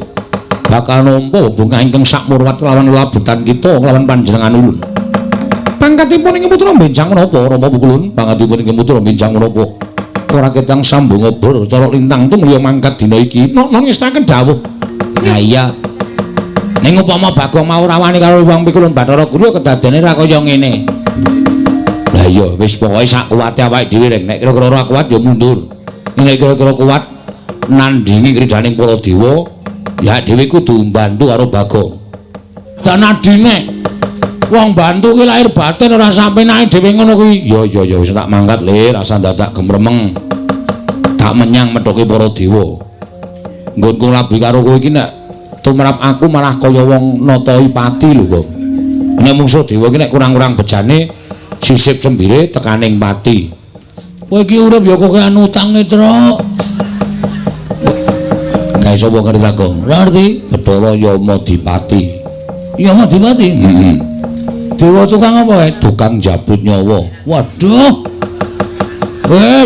bakal nampa hubungan ingkang sakmurwat lawan labutan kita kelawan panjenengan ulun. Pangkatipun ing putra benjang menapa Rama Pukulun? Pangkatipun ing putra benjang menapa? Ora ketang sambung obor cara lintang tung liya mangkat dina iki. Nang ngestaken dawuh. Lah iya. Ning upama Bagong mau rawani karo Wong Pikulun Bathara Guru kedadene ra kaya ngene. Lah iya wis pokoke sak kuwate awake dhewe reng nek kira-kira ora kuat ya mundur. Nek kira-kira kuat nandhingi kridaning para dewa ya dhewe kudu mbantu karo Bagong. Dan adine wong bantu ki lahir batin ora sampe naik dhewe ngono kuwi. Ya wis tak mangkat Le, rasa dadak gemremeng. Tak menyang medhoke para dewa. Nggonku labi karo kowe iki nek tumrap aku malah kaya wong Natayipati lho kok. Nek mungsuh dewa iki nek kurang-kurang bejane sisip sembire tekaning pati. Kowe iki urip ya kok anu utange, Tru. Kae sapa ngerti aku? Ora ngerti. Bathara Yama Dipati. Yama Dipati? Heeh. Dewa tukang apa kae? Tukang jabut nyawa. Waduh.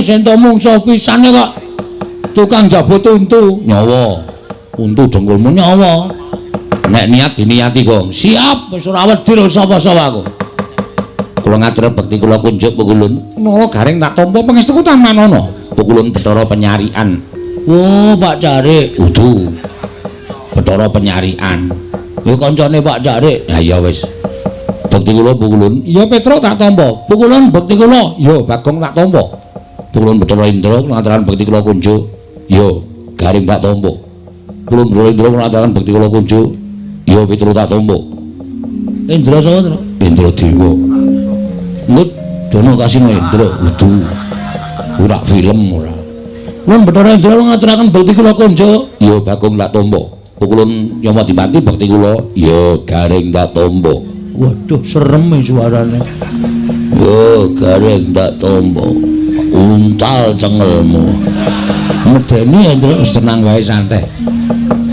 Sento mungsuh pisane kok tukang jabut untu nyawa. Untu dengkulmu nyawa. Nek niat diniati, Gong. Siap, wis ora wedi lho sapa-sapa aku. Kula ngatur bekti kula kunjuk Pukulun. Nala garing tak tampa pangestuku tamanono. Pukulun Bathara Penyarian. Oh, Pak Carik. Udu. Bathara Penyarian. Ya kancane Pak Carik. Ya iya wis. Bekti kula Pukulun. Iya Petro tak tampa. Pukulun bekti kula. Ya Bagong tak tampa. Pukulun Bathara Indra ngaturan bekti kula kunjuk. Ya garing tak tampa. Pukulun Bathara Indra ngaturan bekti kula kunjuk. Ya Petro tak tampa. Indra sapa, Tru? Indra Dewa. Ngut dono kasih Indra udu. Ora film ora. Nun Bathara Indra ngaturaken bekti kula kunjuk. Ya Bagong tak tampa. Pukulun Yama Dipati bekti kula. Ya garing tak tampa. Waduh serem suarane. Yo garing ndak tombo. Untal cengelmu. Medeni Indra wis tenang wae santai.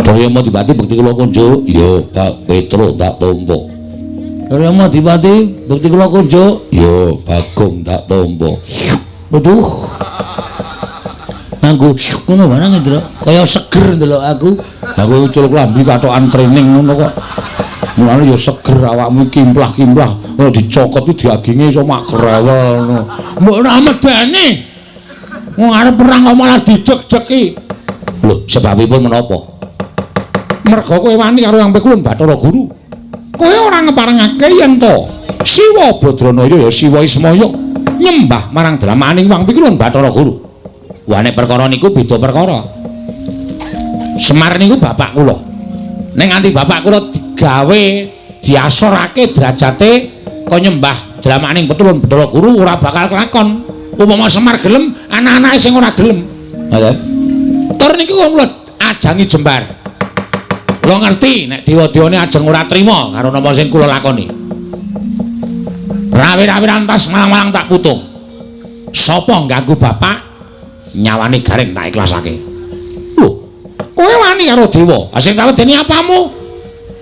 Kaya mau Dipati bekti kula kunjuk, yo Pak Petro ndak tombo. Kaya mau Dipati bekti kula kunjuk, yo Bagong ndak tombo. Waduh. Nganggo ngono barang Indra, kaya seger ndelok aku. Aku culuk lambi katokan training ngono kok. Mulane ya seger awakmu kimplah-kimplah. Ora dicokot iki diaginge iso mak grewel ngono. Mbok ora medeni. Wong arep perang kok malah dijek-jeki. Lho, sebabipun menapa? Merga kowe wani karo Yang Pikulun Bathara Guru. Kowe ora ngeparengake yen to Siwa Badranaya ya Siwa Ismaya nyembah marang dramaning Yang Pikulun Bathara Guru. Wah nek perkara niku beda perkara. Semar niku bapak kula. Nek nganti bapak kula gawe diasorake derajate kaya nyembah dramaning Pikulun Bathara Guru ora bakal kelakon. Upama Semar gelem, anak-anake sing ora gelem. Ngoten. Tur niku kula ajangi jembar. Kula ngerti nek dewa-dewane ajeng ora trima karo napa sing kula lakoni. Rawi-rawi rantas malang-malang tak putung. Sapa ganggu bapak? Nyawane garing tak ikhlasake. Lho, kowe wani karo dewa. Sing tak wedeni apamu?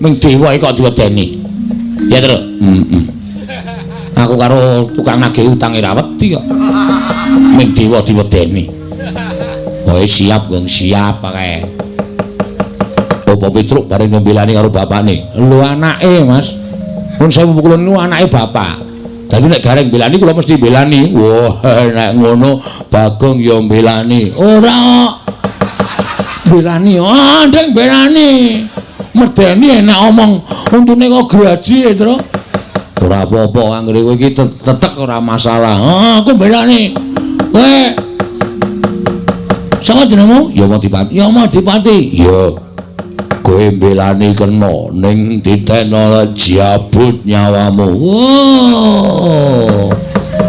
Ming dewa iki kok diwedeni. Ya, Tru. Aku karo tukang nagih utang ora wedi kok. Ming dewa diwedeni. Kowe siap, Gong, siap kae. Apa Petruk bareng membelani karo bapakne. Lho anake, Mas. Mun sewu Pukulun lu anake bapak. Dadi nek gareng belani kula mesti belani. Wah, nek ngono Bagong ya belani. Ora belani, ndeng belani. Medeni enak omong untune kok graji, Tru. Ora apa-apa anggere kowe iki tetek ora masalah. Aku belani. Kowe sapa jenengmu? Yama Dipati. Yama Dipati. Iya. kowe mbelani kena ning ditena jabut nyawamu. Wow.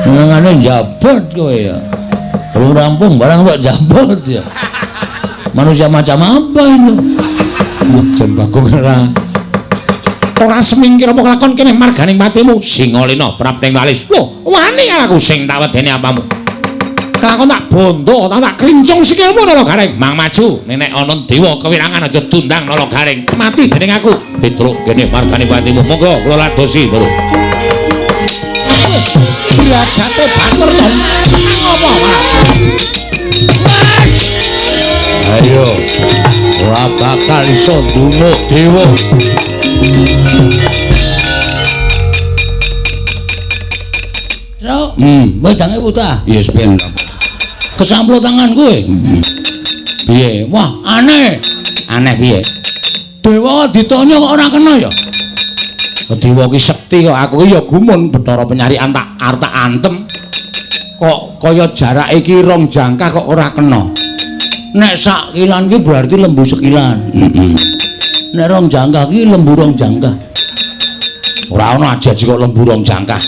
Ngene jabut kowe ya. Belum rampung barang kok jabut ya. Manusia macam apa itu? Jen Bagong ora semingkir apa kelakon kene marganing patimu Singalena prapting walis. Lho, wani aku sing tak wedeni apamu. Kelakon tak bondo, tak krincung sikilmu Nala Garing. Mang maju, nek ana dewa kewirangan aja tundang Nala Garing. Mati dening aku. Pitruk kene marganing patimu. Monggo kula ladosi, Bro. Iya jatuh batur to. Apa Mas? Ayo. Ora bakal iso ndunguk dewa. Tro, wedange putah. Iya sepen. Kesamplo tangan kowe. Piye? Wah, aneh. Aneh piye? Dewa ditanya kok ora kena ya? Dewa ki sekti kok aku ki ya gumun Bathara Penyarian tak arta antem. Kok kaya jarake ki rong jangkah kok ora kena. Nek sak kilan ki berarti lembu sekilan. Nek rong jangkah ki lembu rong jangkah. Ora ana aja kok lembu rong jangkah.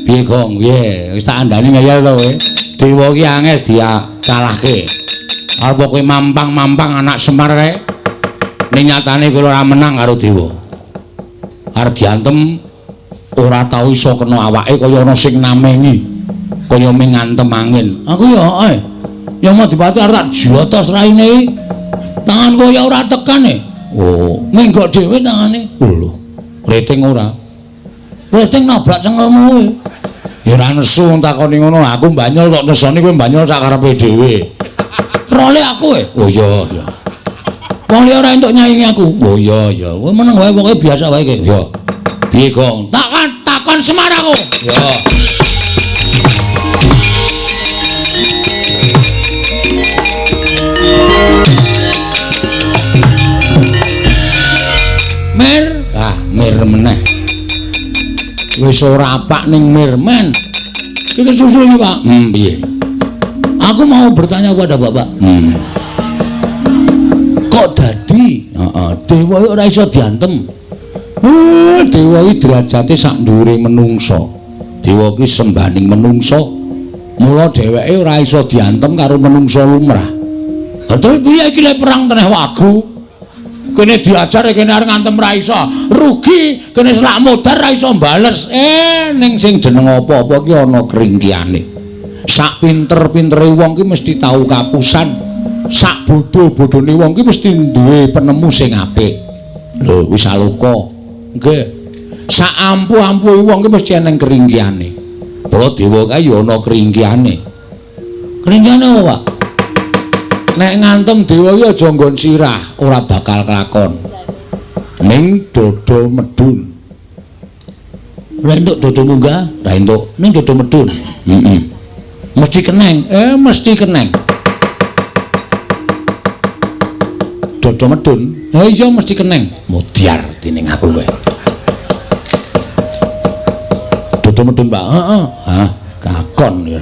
Piye Gong? Piye? Wis tak andani ngeyel to kowe. Dewa ki angel dia kalahke. Arep kowe mampang-mampang anak Semar kae. Ning nyatane kowe ora menang karo dewa. Arep diantem ora tau iso kena awake kaya ana sing namengi. Kaya ming ngantem angin. Aku ya ya mau dipati arep tak jotos raine iki. Tangan kaya ora tekan e. Oh, menggok dhewe tangane. lho. Rating ora. Rating nabrak cengelmu kowe. Ya ora nesu takoni ngono. Aku mbanyol tok nesoni kowe mbanyol sak karepe dhewe. Role aku e. Oh iya, iya. Wong liya ora entuk nyaingi aku. Oh iya, iya. Kowe meneng wae pokoke biasa wae iki. Ya. Piye, Gong? Takon Semar aku. Ya. Mir meneh. Wis ora apak ning mir men. Iki susul iki, Pak. Piye? Aku mau bertanya kepada Bapak. Kok dadi dewa ora iso diantem? Dewa iki derajate sak dhuwure menungsa. Dewa ki sembaning menungsa. Mula dheweke ora iso diantem karo menungsa lumrah. Terus piye iki lek perang teneh wagu? Kene diajar kene arep ngantem ra iso. Rugi kene selak modar ra iso bales. Ning sing jeneng apa-apa ki ana kringkiane. Sak pinter-pintere wong ki mesti tau kapusan. Sak bodho-bodhone wong ki mesti duwe penemu sing apik. Lho wis aluka. Nggih. Sak ampuh-ampuhe wong ki mesti ana kringkiane. Para dewa kae ya ana kringkiane. Kringkiane apa, Pak? Nek ngantem dewa ya aja nggon sirah, ora bakal kelakon. Ning dada medun. Ora entuk dada munggah, Ra entuk ning dada medun. Mesti keneng. Mesti keneng. Dada medun. Iya mesti keneng. Mudyar dening aku kowe. Dada medun, Pak. Heeh. Hah, kakon ya.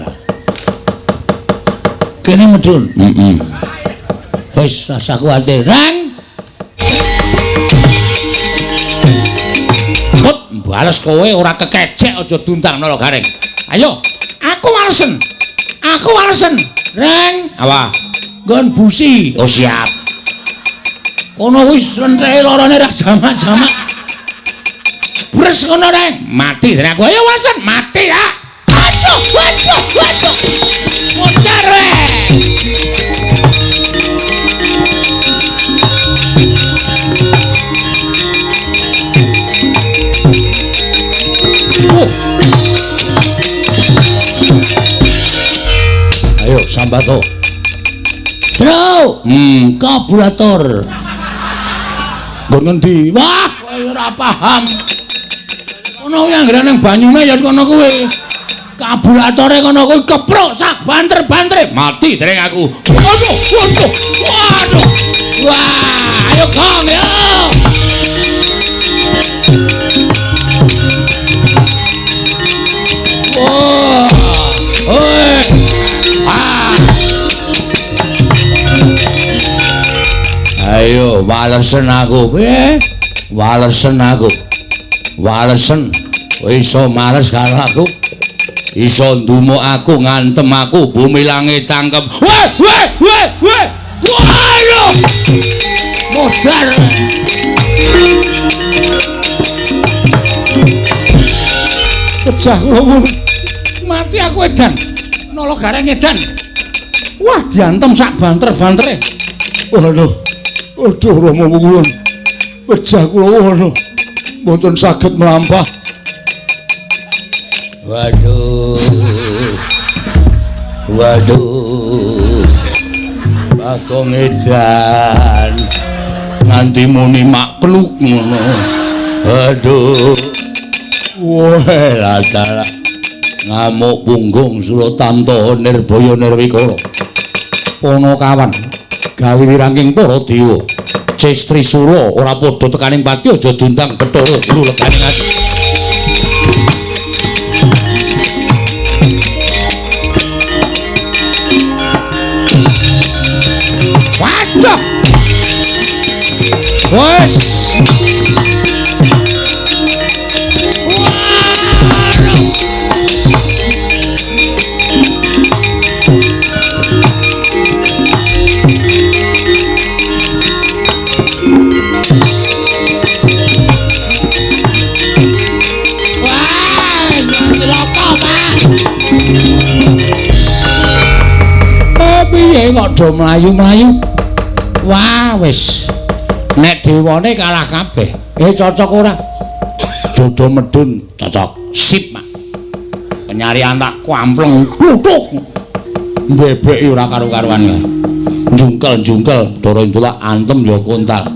Kene medun. Wis rasa kuwatir. Rang. Kut, bales kowe ora kekecek aja dundang Nala Garing. Ayo, aku walesen. Aku walesen. Rang. Apa? Nggon busi. Oh siap. Kono wis entreke larane ra jamak-jamak. Bres ngono Rang. Mati dening aku. Ayo walesen, mati ya. Aduh, waduh. Mutar we. Ayo sambato. Tro. Kabulator. Nggon ngendi? Wah, kowe ora paham. Kono yang ngrene banyune ya kono kowe. Kabulatore kono kowe keprok sak banter-bantre. Mati dening aku. Waduh. Wah, ayo Gong ya. Wah. Oi. Ayo walesen aku. Walesen aku. Walesen. Iso males karo aku. Iso ndumuk aku ngantem aku bumi langit tangkep. Weh. Ayo. Modar. Pecah kula. Mati aku edan. Nolo gareng edan. Wah, diantem sak banter-bantere. Waduh. Aduh Rama Wulan. Pecah kula waduh. Mboten saged mlampah. Waduh. Bagong edan. Nganti muni makluk ngono. Aduh. Wah, latala. Ngamuk punggung Suratanto Nirbaya Nirwikara. Panakawan gawe wirangking para dewa. Cestri Sura ora padha tekaning pati aja dundang Bathara Guru leganing ati. Waduh. Wes. Piye kok do mlayu-mlayu? Wah, wis. Nek dewane kalah kabeh. Cocok ora? Dodo medun cocok. Sip, Mak. Penyarian tak kwampleng kluthuk. Bebeki ora karo-karuan kae. Jungkel-jungkel Dara Intulak antem ya kontal.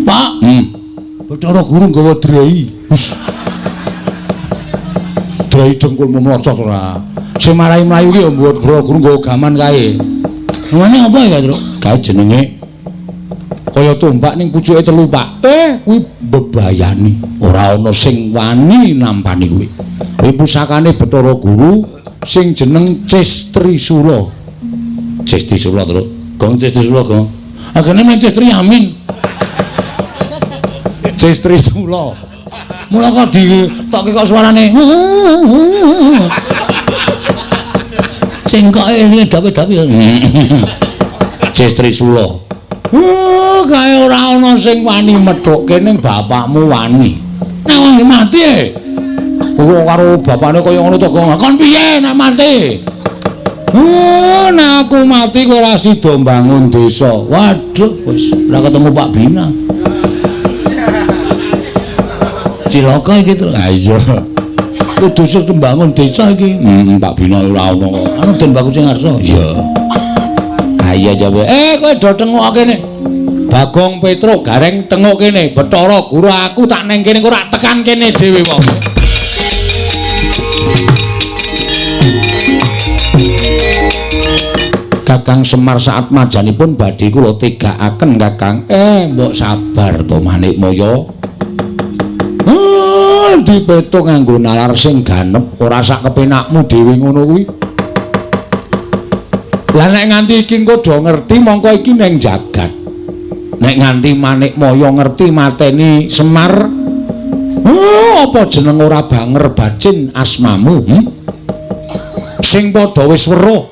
Pak, Bathara Guru nggawa drai. Drai dengkul memlocot ora. Sing marai mlayu ki mbuh Bathara Guru nggawa gaman kae. Namane apa ya, Tru? Kae jenenge kaya tombak ning pucuke telu, Pak. Kuwi bebayani. Ora ana sing wani nampani kuwi. Kuwi pusakane Bathara Guru sing jeneng Cestri Sura. Cestri Sura, Tru. Gong Cestri Sura, Gong. Agene men Cestri Amin. Cestri Sura. Mula kok ditokke kok suarane. Cengkoke iki dawe-dawe. Cestri Sula. Kae ora ana sing wani methukke ning bapakmu wani. Nek wong mati kok karo bapakne kaya ngono to, Gong. Kon piye nek mati? Nek aku mati kowe ora sida mbangun desa. Waduh, wis ora ketemu Pak Bina. Cilaka iki to. Ha iya. Kudu sing mbangun desa iki. Pak Bina ora ono. Anu den baku sing ngarsa. Iya. Ha iya jabe. Kowe do tengok kene. Bagong Petruk gareng tengok kene. Bathara Guru aku tak neng kene kok ora tekan kene dhewe wong. Kakang Semar saat majanipun badhe kula tegakaken, Kakang. Mbok sabar to Manik Maya. Dipetung nganggo nalar sing ganep, ora sak kepenakmu dhewe ngono kuwi. Lah nek nganti iki engko do ngerti mongko iki ning jagat. Nek nganti Manik Maya ngerti mateni Semar, apa jeneng ora banger bacin asmamu? Sing padha wis weruh.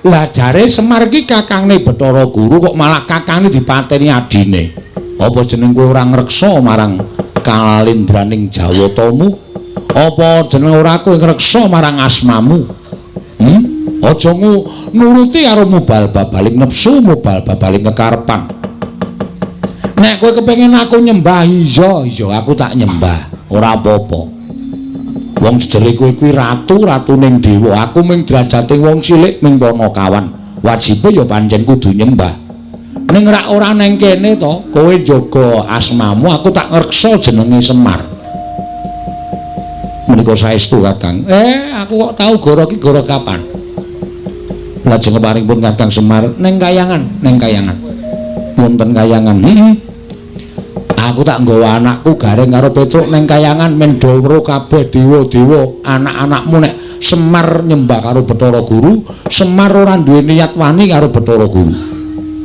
Lah jare Semar ki kakangne Bathara Guru kok malah kakangne dipateni adine. Apa jeneng kowe ora ngreksa marang kalindraning Jawatamu? Apa jeneng ora kowe ngreksa marang asmamu? Aja nuruti karo mubal babaling nepsu, mubal babaling kekarepan. Nek kowe kepengin aku nyembah, iya aku tak nyembah. Ora apa-apa. Wong sejere kowe kuwi ratu ning dewa, aku ming derajate wong cilik ming Panakawan. Wajibe ya pancen kudu nyembah. Ning ora neng kene to, kowe jaga asmamu, aku tak ngreksa jenenge Semar. Menika saestu Kakang. Aku kok tau goro ki goro kapan? Lajeng keparingipun Kakang Semar ning kayangan. Wonten kayangan. Aku tak nggawa anakku gareng karo Petruk ning kayangan men do weruh kabeh dewa-dewa anak-anakmu nek Semar nyembah karo Bathara Guru, Semar ora duwe niat wani karo Bathara Guru.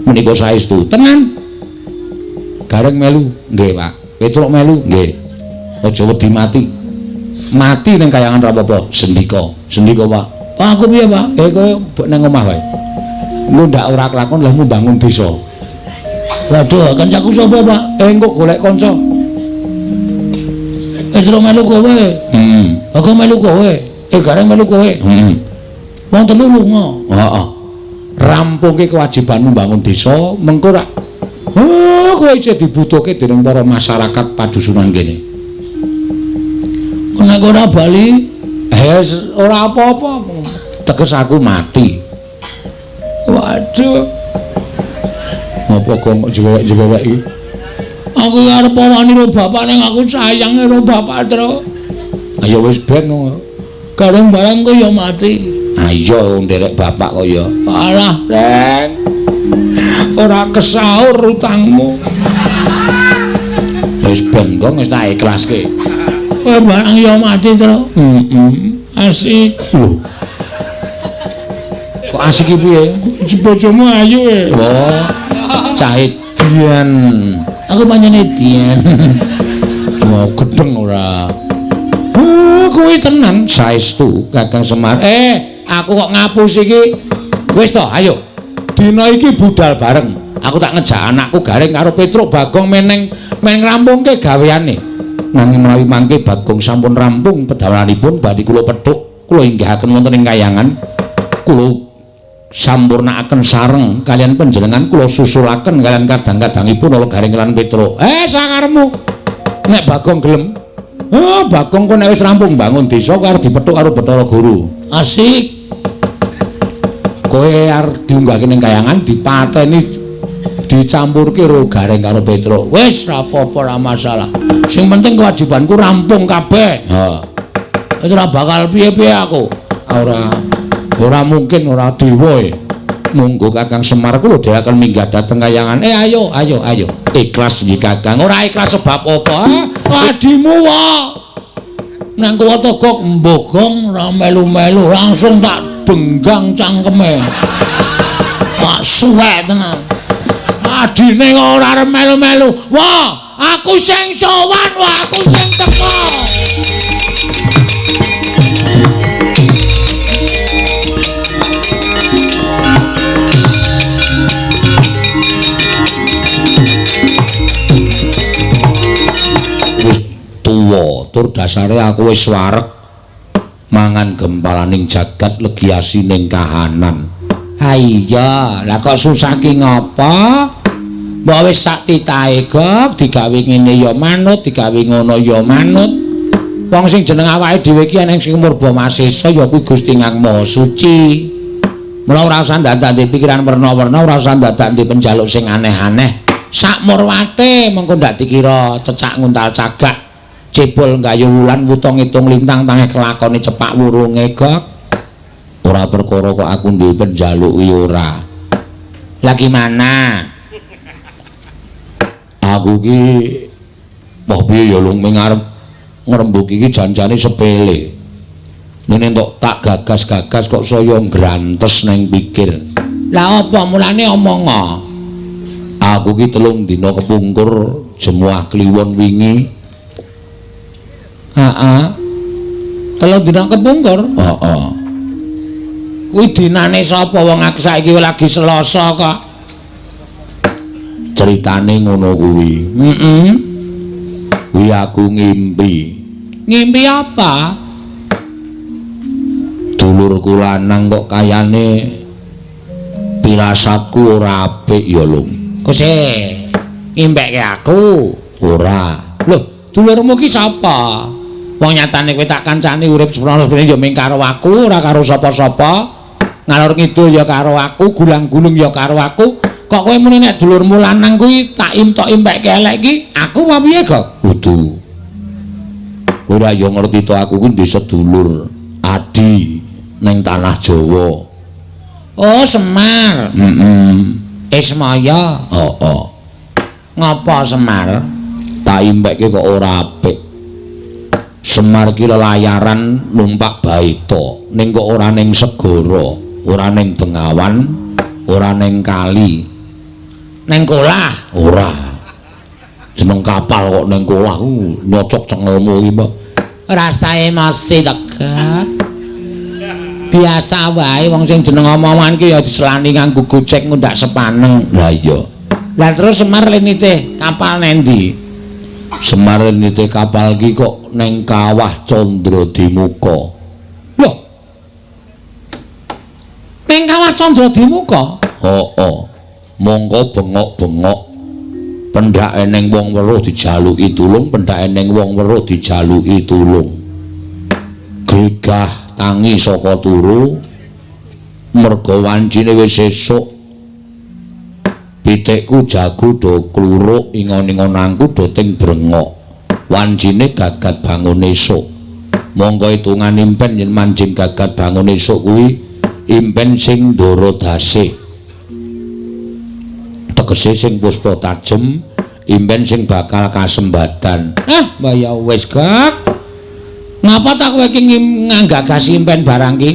menika saestu. Tenan. Gareng melu. Nggih, Pak. Petruk melu. Nggih. Aja wedi mati. Mati ning kayangan rapopo? Sendika. Sendika, Pak. Pak aku piye, Pak? Kowe nang omah wae. Engko ndak ora kelakon lha mbangun desa. Waduh, kancaku sapa, Pak? Engko golek kanca. Petruk melu kowe. Aku melu kowe. Gareng melu kowe. Wong telu lunga. Heeh. Rampungke kewajibanmu bangun desa, mengko rak kowe isih dibutuhke dening para masyarakat padusunan kene. Nek ora bali, ora apa-apa. Teges aku mati. Waduh. Ngopo kok jewek-jewek iki? Aku arep wani karo bapak ning aku sayang karo bapak, Tru. Ayo wis ben. Gareng barang kok ya mati. Ayo nderek bapak kok ya. Alah, Reng. Ora kesaur utangmu. Wis ben kok wis tak ikhlaske. Barang ya mati, Tru. Asik. Lho. Kok asik iki piye? Bojomu ayu e. Oh. Cahe Dian. Aku pancene Dian. Cuma gedeng ora. Kuwi tenan saestu Kakang Semar. Aku kok ngapus iki. Wis to, ayo. Dina iki budal bareng. Aku tak ngejak anakku Gareng karo Petruk Bagong men ngrampungke gaweane. Nanging menawi mangke Bagong sampun rampung pedawanipun badhe kula pedhuk, kula inggihaken wonten ing kayangan. Kula sampurnakaken sareng kalian panjenengan, kula susulaken kalian kadang-kadangipun ala Gareng lan Petruk. Sakarepmu. Nek Bagong gelem. Bagong kok nek wis rampung bangun desa karo dipethuk karo Bathara Guru. Asik. Kowe arep diunggahke ning kayangan dipateni dicampurke karo Gareng karo Petruk. Wis ra apa-apa ra masalah. Sing penting kewajibanku rampung kabeh. Wis ora bakal piye-piye aku. Ora mungkin ora dewa e. Monggo Kakang Semar kula dhewekan minggah dhateng kayangan. Ayo. Ikhlas iki Kakang. Ora ikhlas sebab apa? Adimu wae. Nang kula togok mbogong ora melu-melu langsung tak benggang cangkeme. Tak suwek tenan. Adine ora arep melu-melu. Wah, aku sing sowan, aku sing teko. Tur dasare aku wis wareg mangan gempalaning jagat legiasining kahanan. Ha iya, lah kok susah ki ngopo? Mbok wis sak titahe gop digawe ngene ya manut, digawe ngono ya manut. Wong sing jeneng awake dhewe ki ana sing murba masesa ya kuwi Gusti Kang Maha Suci. Mula ora usah ndandak pikiran werna-werna, ora usah ndandak penjaluk sing aneh-aneh. Sak murwate mengko ndak dikira cecak nguntal cagak. Cebol nggayu wulan wuta ngitung lintang tangeh kelakone cepak wurunge gok. Ora perkara kok aku duwe penjaluk iki ora. Lah gimana? Aku ki mbah piye ya lume ngarep ngrembug iki janjane sepele. Nene entuk tak gagas-gagas kok saya ngrantes nang pikir. Lah apa mulane omong? Aku ki 3 dina kepungkur jemuah kliwon wingi. 3 dina kepungkur? Heeh. Kuwi dinane sapa wong aku saiki lagi Selasa kok. Ceritane ngono kuwi. Kuwi aku ngimpi. Ngimpi apa? Dulurku lanang kok kayane pirasatku ora apik ya, Lung. Kok sih ngimpekke aku? Ora. Lho, dulurmu ki sapa? Wong nyatane kowe tak kancani urip seprono-sprene ya mung karo aku, ora karo sapa-sapa. Ngalor ngidul ya karo aku, gulang-gulung ya karo aku. Kok kowe muni nek dulurmu lanang kuwi tak impekke elek iki, aku apa piye kok? Kudu. Ora ya ngerti to aku kuwi ndek sedulur Adi ning tanah Jawa. Oh, Semar. Ismaya. Heeh. Ngapa Semar? Tak impekke kok ora apik. Semar ki lelayaran numpak baita ning kok ora ning segara, ora ning bengawan, ora ning kali. Neng kolah. Ora. Jeneng kapal kok neng kolah nyocok cengelmu iki, Pak. Rasae masih tegak. Biasa wae wong sing jeneng omongan ki ya diselani nganggo gocek ngundak sepaneng. Lah iya. Lah terus Semar lenite kapal nendi? Semar lenite kapal ki kok neng kawah Candradimuka. Loh. Neng kawah Candradimuka? Oh. Mongko bengok-bengok pendake ning wong weruh dijaluki tulung, pendake ning wong weruh dijaluki tulung. Gegah tangi saka turu merga wancine wis sesuk. Pitikku jago do kluruk ingon-ingonanku do ting brengok. Wancine gagat bangun esuk. Mongko hitungan impen yen manjing gagat bangun esuk kuwi impen sing ndara dasih. Tegese sing puspa tajem impen sing bakal kasembatan. Mbah ya wis gak. Ngapa tak kowe iki nggagas impen barang ki?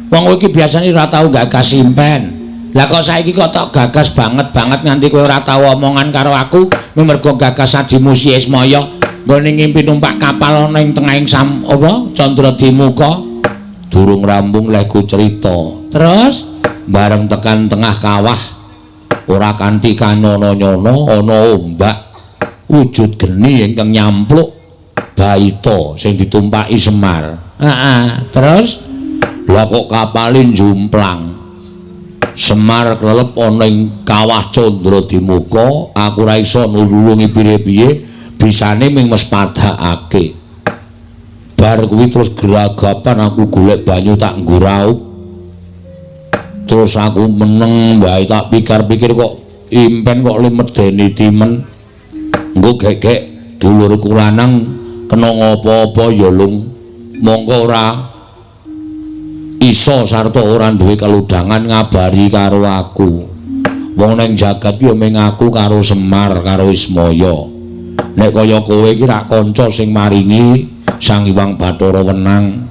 Wong kowe iki biasane ora tau nggagas impen. Lah kok saiki kok tak gagas banget nganti kowe ora tau omongan karo aku mergo gagas adimu si Ismaya nggone ngimpi numpak kapal ana ing tengahing Candradimuka. Durung rampung lehku cerita. Terus bareng tekan tengah kawah ora kanthi kanyono-nyono ana ombak wujud geni ingkang nyampluk baita sing ditumpaki Semar. Terus lah kok kapalin jumplang. Semar klelep ana ing kawah Candradimuka, aku ora iso nulungi piye-piye, bisane ming mespadakake. Bar kuwi terus geragapan aku golek banyu tak nggo raup. Terus aku meneng wae tak pikir-pikir kok impen kok le medeni timen. Engko gek-gek dulurku lanang kena ngopo-opo ya lung. Mongko ora iso sarta ora duwe kaludhangan ngabari karo aku. Wong ning jagat ya mung aku karo Semar karo Ismaya. Nek kaya kowe iki rak kanca sing maringi Sang Hyang Bathara Wenang.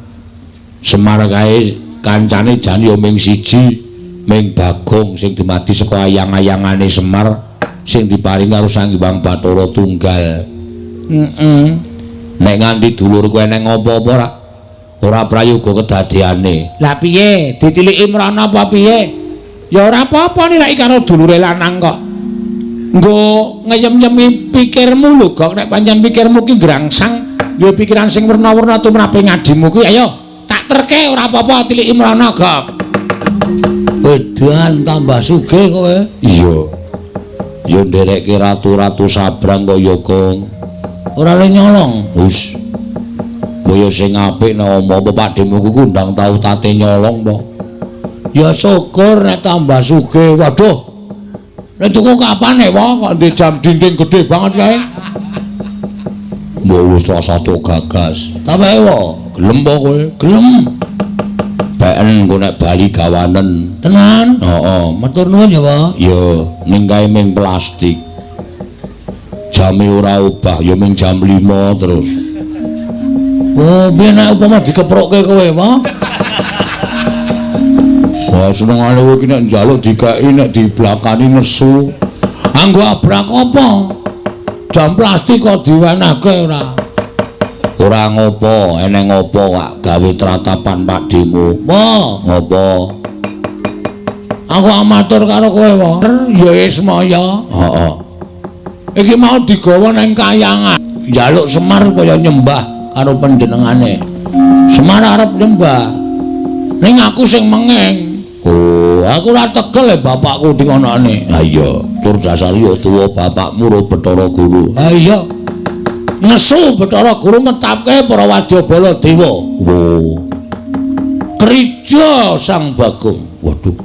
Semar kae kancane jan ya mung siji. Ming Bagong sing dumadi saka ayang-ayangane Semar sing diparing karo Sang Hyang Bathara Tunggal. Nek nganti dulurku eneng apa-apa ora prayoga kedadeane. Lah piye? Ditiliki mrana apa piye? Ya ora apa-apa nilai karo dulure lanang kok. Nggo ngeyem-yemi pikirmu lho, kok nek pancen pikirmu ki grangsang, ya pikiran sing werna-werna tumrape ngadimu ki ayo tak terke ora apa-apa tiliki mrana kok. Edan tambah sugih kowe. Iya. Ya nderekke ratu-ratu sabrang kaya kong. Ora le nyolong. Wis. Mbaya sing apik nek apa pakdemu ku ndang tau tate nyolong po. Ya syukur nek tambah sugih. Waduh. Nek tuku kapan kok ndek jam dinding gede banget kae. Mbok wis satu gagas. Tapi wae gelem po kowe? Gelem. Ben engko nek bali gawanen. Tenan? Heeh. Matur nuwun ya, Pak. Ya, ning kae ming plastik. Jame ora ubah, ya ming jam 5 terus. Oh, piye nek upama dikeprokke kowe, Pak? Wah, senengane kowe iki nek njaluk dikeki nek diblakani nesu. Anggo abrak apa? Jam plastik kok diwenehke ora? Ora ngopo, eneng ngopo kak gawe tratapan pakdemu. Apa? Ngopo? Aku amatur karo kowe, Pak. Ya Ismaya. Heeh. Iki mau digawa nang kayangan. Njaluk Semar kaya nyembah karo panjenengane. Semar arep nyembah. Ning aku sing mengeng. Oh, Aku ora tegel ya bapakku dingonane. ha iya, tur dasar ya tuwa bapakmu ro Bathara Guru. Ha iya. Nesu Bathara Guru ngetapke para Wadyabala Dewa. Oh. Krija Sang Bagong. Waduh,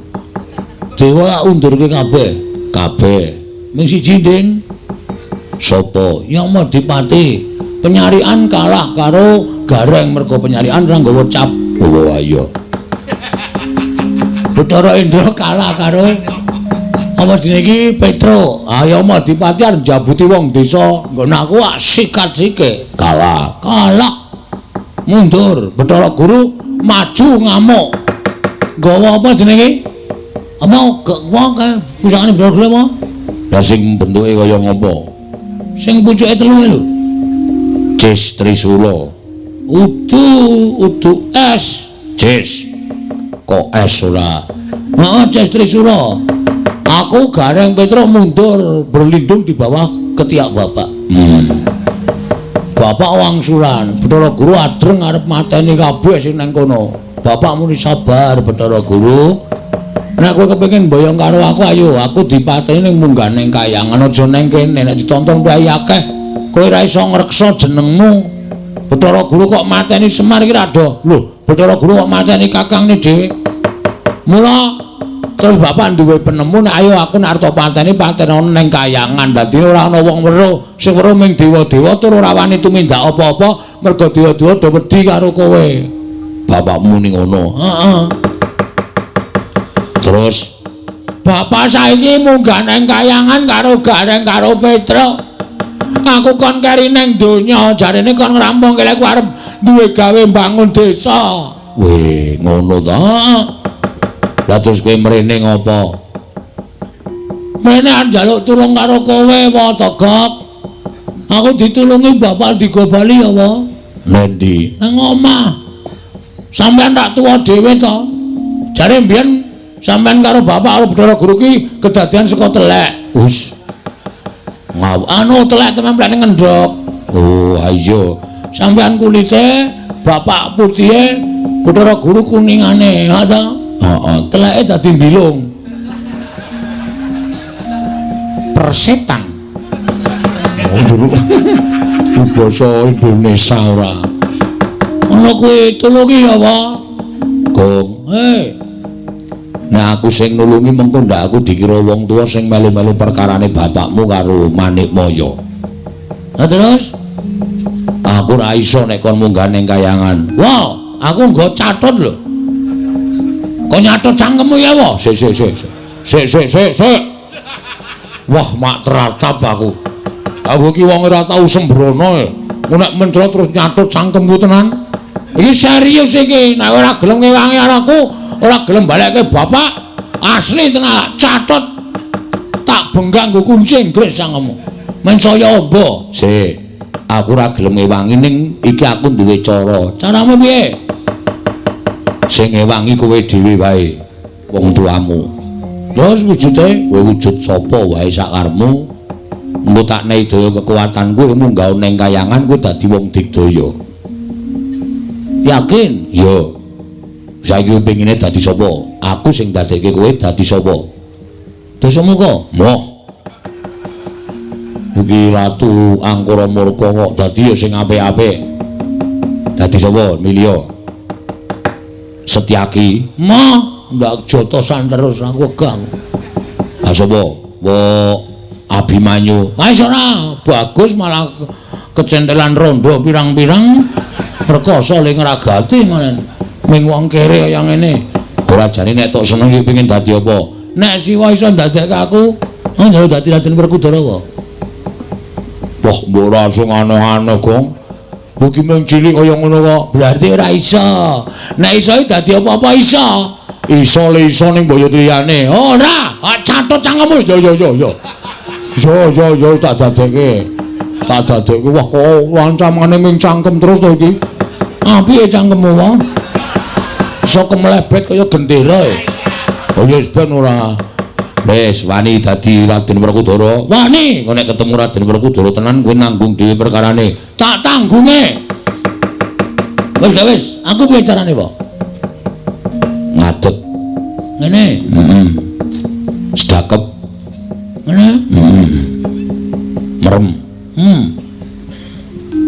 Dewa tak undurke kabeh. kabeh. Ming siji nding Sopo? Yang Madipati. Penyarian kalah karo Gareng mergo penyarian ora nggawa cap. Oh, iya. Bathara Indra kalah karo apa jenenge iki Petro. Ayo Madipati arep njabuti wong desa. Nggon aku sikat-sike. Kalah. Mundur. Bathara Guru maju ngamuk. Nggawa apa jenenge? Apa wong kae pusakane Bathara Guru apa? Lah sing bentuke kaya ngopo? Sing pucuke telu lho. Cis Trisula. Udu es. Cis. Kok es ora? Heeh, Cis Trisula. Aku Gareng Petra mundur berlindung di bawah ketiak bapak. Bapak wangsulan, Bathara Guru adreng arep mateni kabeh sing nang kono. Bapak muni sabar, Bathara Guru. Nek kowe kepengin mboyong karo aku, ayo aku dipateni ning munggah ning kayangan aja ning kene. Nek ditonton kiai akeh, kowe ora iso ngreksa jenengmu. Bathara Guru kok mateni Semar iki rada. Lho, Bathara Guru kok mateni kakangne dhewe. Mula terus bapak duwe penemu nek ayo aku nek arep pateni ning kayangan. Dadi ora ana wong weruh, sing weruh ming dewa-dewa tur ora wani tumindak apa-apa mergo dewa-dewa do wedi karo kowe. Bapakmu ning ngono. Heeh. Terus bapak saiki munggah ning kayangan karo Gareng karo Petra. Aku kon keri ning donya, jarene kon ngrampung kene ku arep duwe gawe bangun desa. weh ngono ta. Heeh. Lah terus kowe mrene ngopo? Mene njaluk tulung karo kowe apa Togok? Aku ditulungi bapak digobali apa? Nendi? Nang omah. Sampeyan tak tuwa dhewe to. Jare mbiyen sampeyan karo bapak karo Bathara Guru ki kedadian saka telek. Us. Anu telek templene ngendhok. Oh, ayo. Sampeyan kulite, bapak putihe, Bathara Guru kuningane, ha ta? Heeh. Teleke dadi mbilung. Persetan. Oh, dulu. Basa Indonesia ora. Ana kuwi tulungi apa? Gong. Nah aku sing nulungi mengko ndak aku dikira wong tua sing melu-melu perkarane bapakmu karo Manik Maya. Lah terus Aku ora iso nek kon munggah ning kayangan. wah, aku nggo catet lho. Kok nyatet cangkemmu ya, wah? Sik. Wah, mak teratap aku. Aku ki wong ora tau sembrono ya. Nek mencro terus nyatet cangkemku tenan. Iki serius iki, nek ora gelem ngewangi aku, ora gelem balekke bapak, asli tenan catet. Tak bengkak nggo kunci Inggris sangemu. Men saya ombo. Sik. Aku ora gelem ngewangi ning iki aku duwe cara. Caramu piye? Sing ngewangi kowe dhewe wae. Wong tuamu. Terus wujude Kowe wujud sapa wae sakarepmu. Engko tak nehi daya kekuatanku munggah ning kayangan kowe dadi wong digdaya. yakin? Yo. Saiki kowe pengine dadi sapa? Aku sing dadekke kowe dadi sapa? Dosamu kok? Moh. Iki Ratu Angkara Murka kok dadi ya sing apik-apik. Dadi sapa? Milya. Setyaki. Mah, ndak jotosan terus aku gang. Ah sapa? Abimanyu. Wis ora bagus malah kecentelan rondo pirang-pirang rekoso ling ngragati ngono. Ming wong kere kaya ngene. Ora jane nek tok seneng iki pengin dadi apa? Nek siwa iso ndadekke aku, njaluk dadi Raden Werkudara wae. Wah, mbok ora sing aneh-aneh, Gong. Kowe ki mung cilik kaya ngono kok. Berarti ora iso. Nek iso dadi apa-apa iso. Iso le iso ning boyo liyane. Ora, catet cangkemmu. Yo. Yo tak dadekke. Wah kok wancamane ming cangkem terus to iki. Ah piye cangkemmu wae? Iso kemlebet kaya gendera e. Oh ya wis ben ora. Wis wani dadi Raden Werkudara. Wani, Kok nek ketemu Raden Werkudara tenan kowe nanggung dhewe perkarane. tak tanggunge. Wis, aku piye carane, Pak? Ngadeg. Ngene. Sedakep. Ngene. Merem.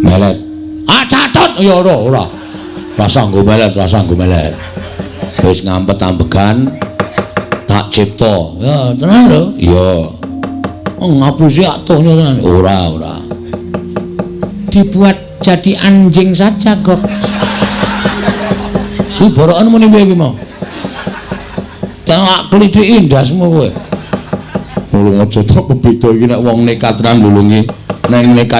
Melet. Ah catet ya ora. Rasa nggo melet. Wis ngampet ambegan tak cipta. Ya, tenan lho. Iya. Oh, ngapusi atuhnya tenan. Ora. Dibuat jadi anjing saja, Gok. Iki borokan muni piye iki mau? Tak klithiki ndasmu kowe. Nulung aja tok beda iki nek wong nekat tenan nulungi. Nek nekat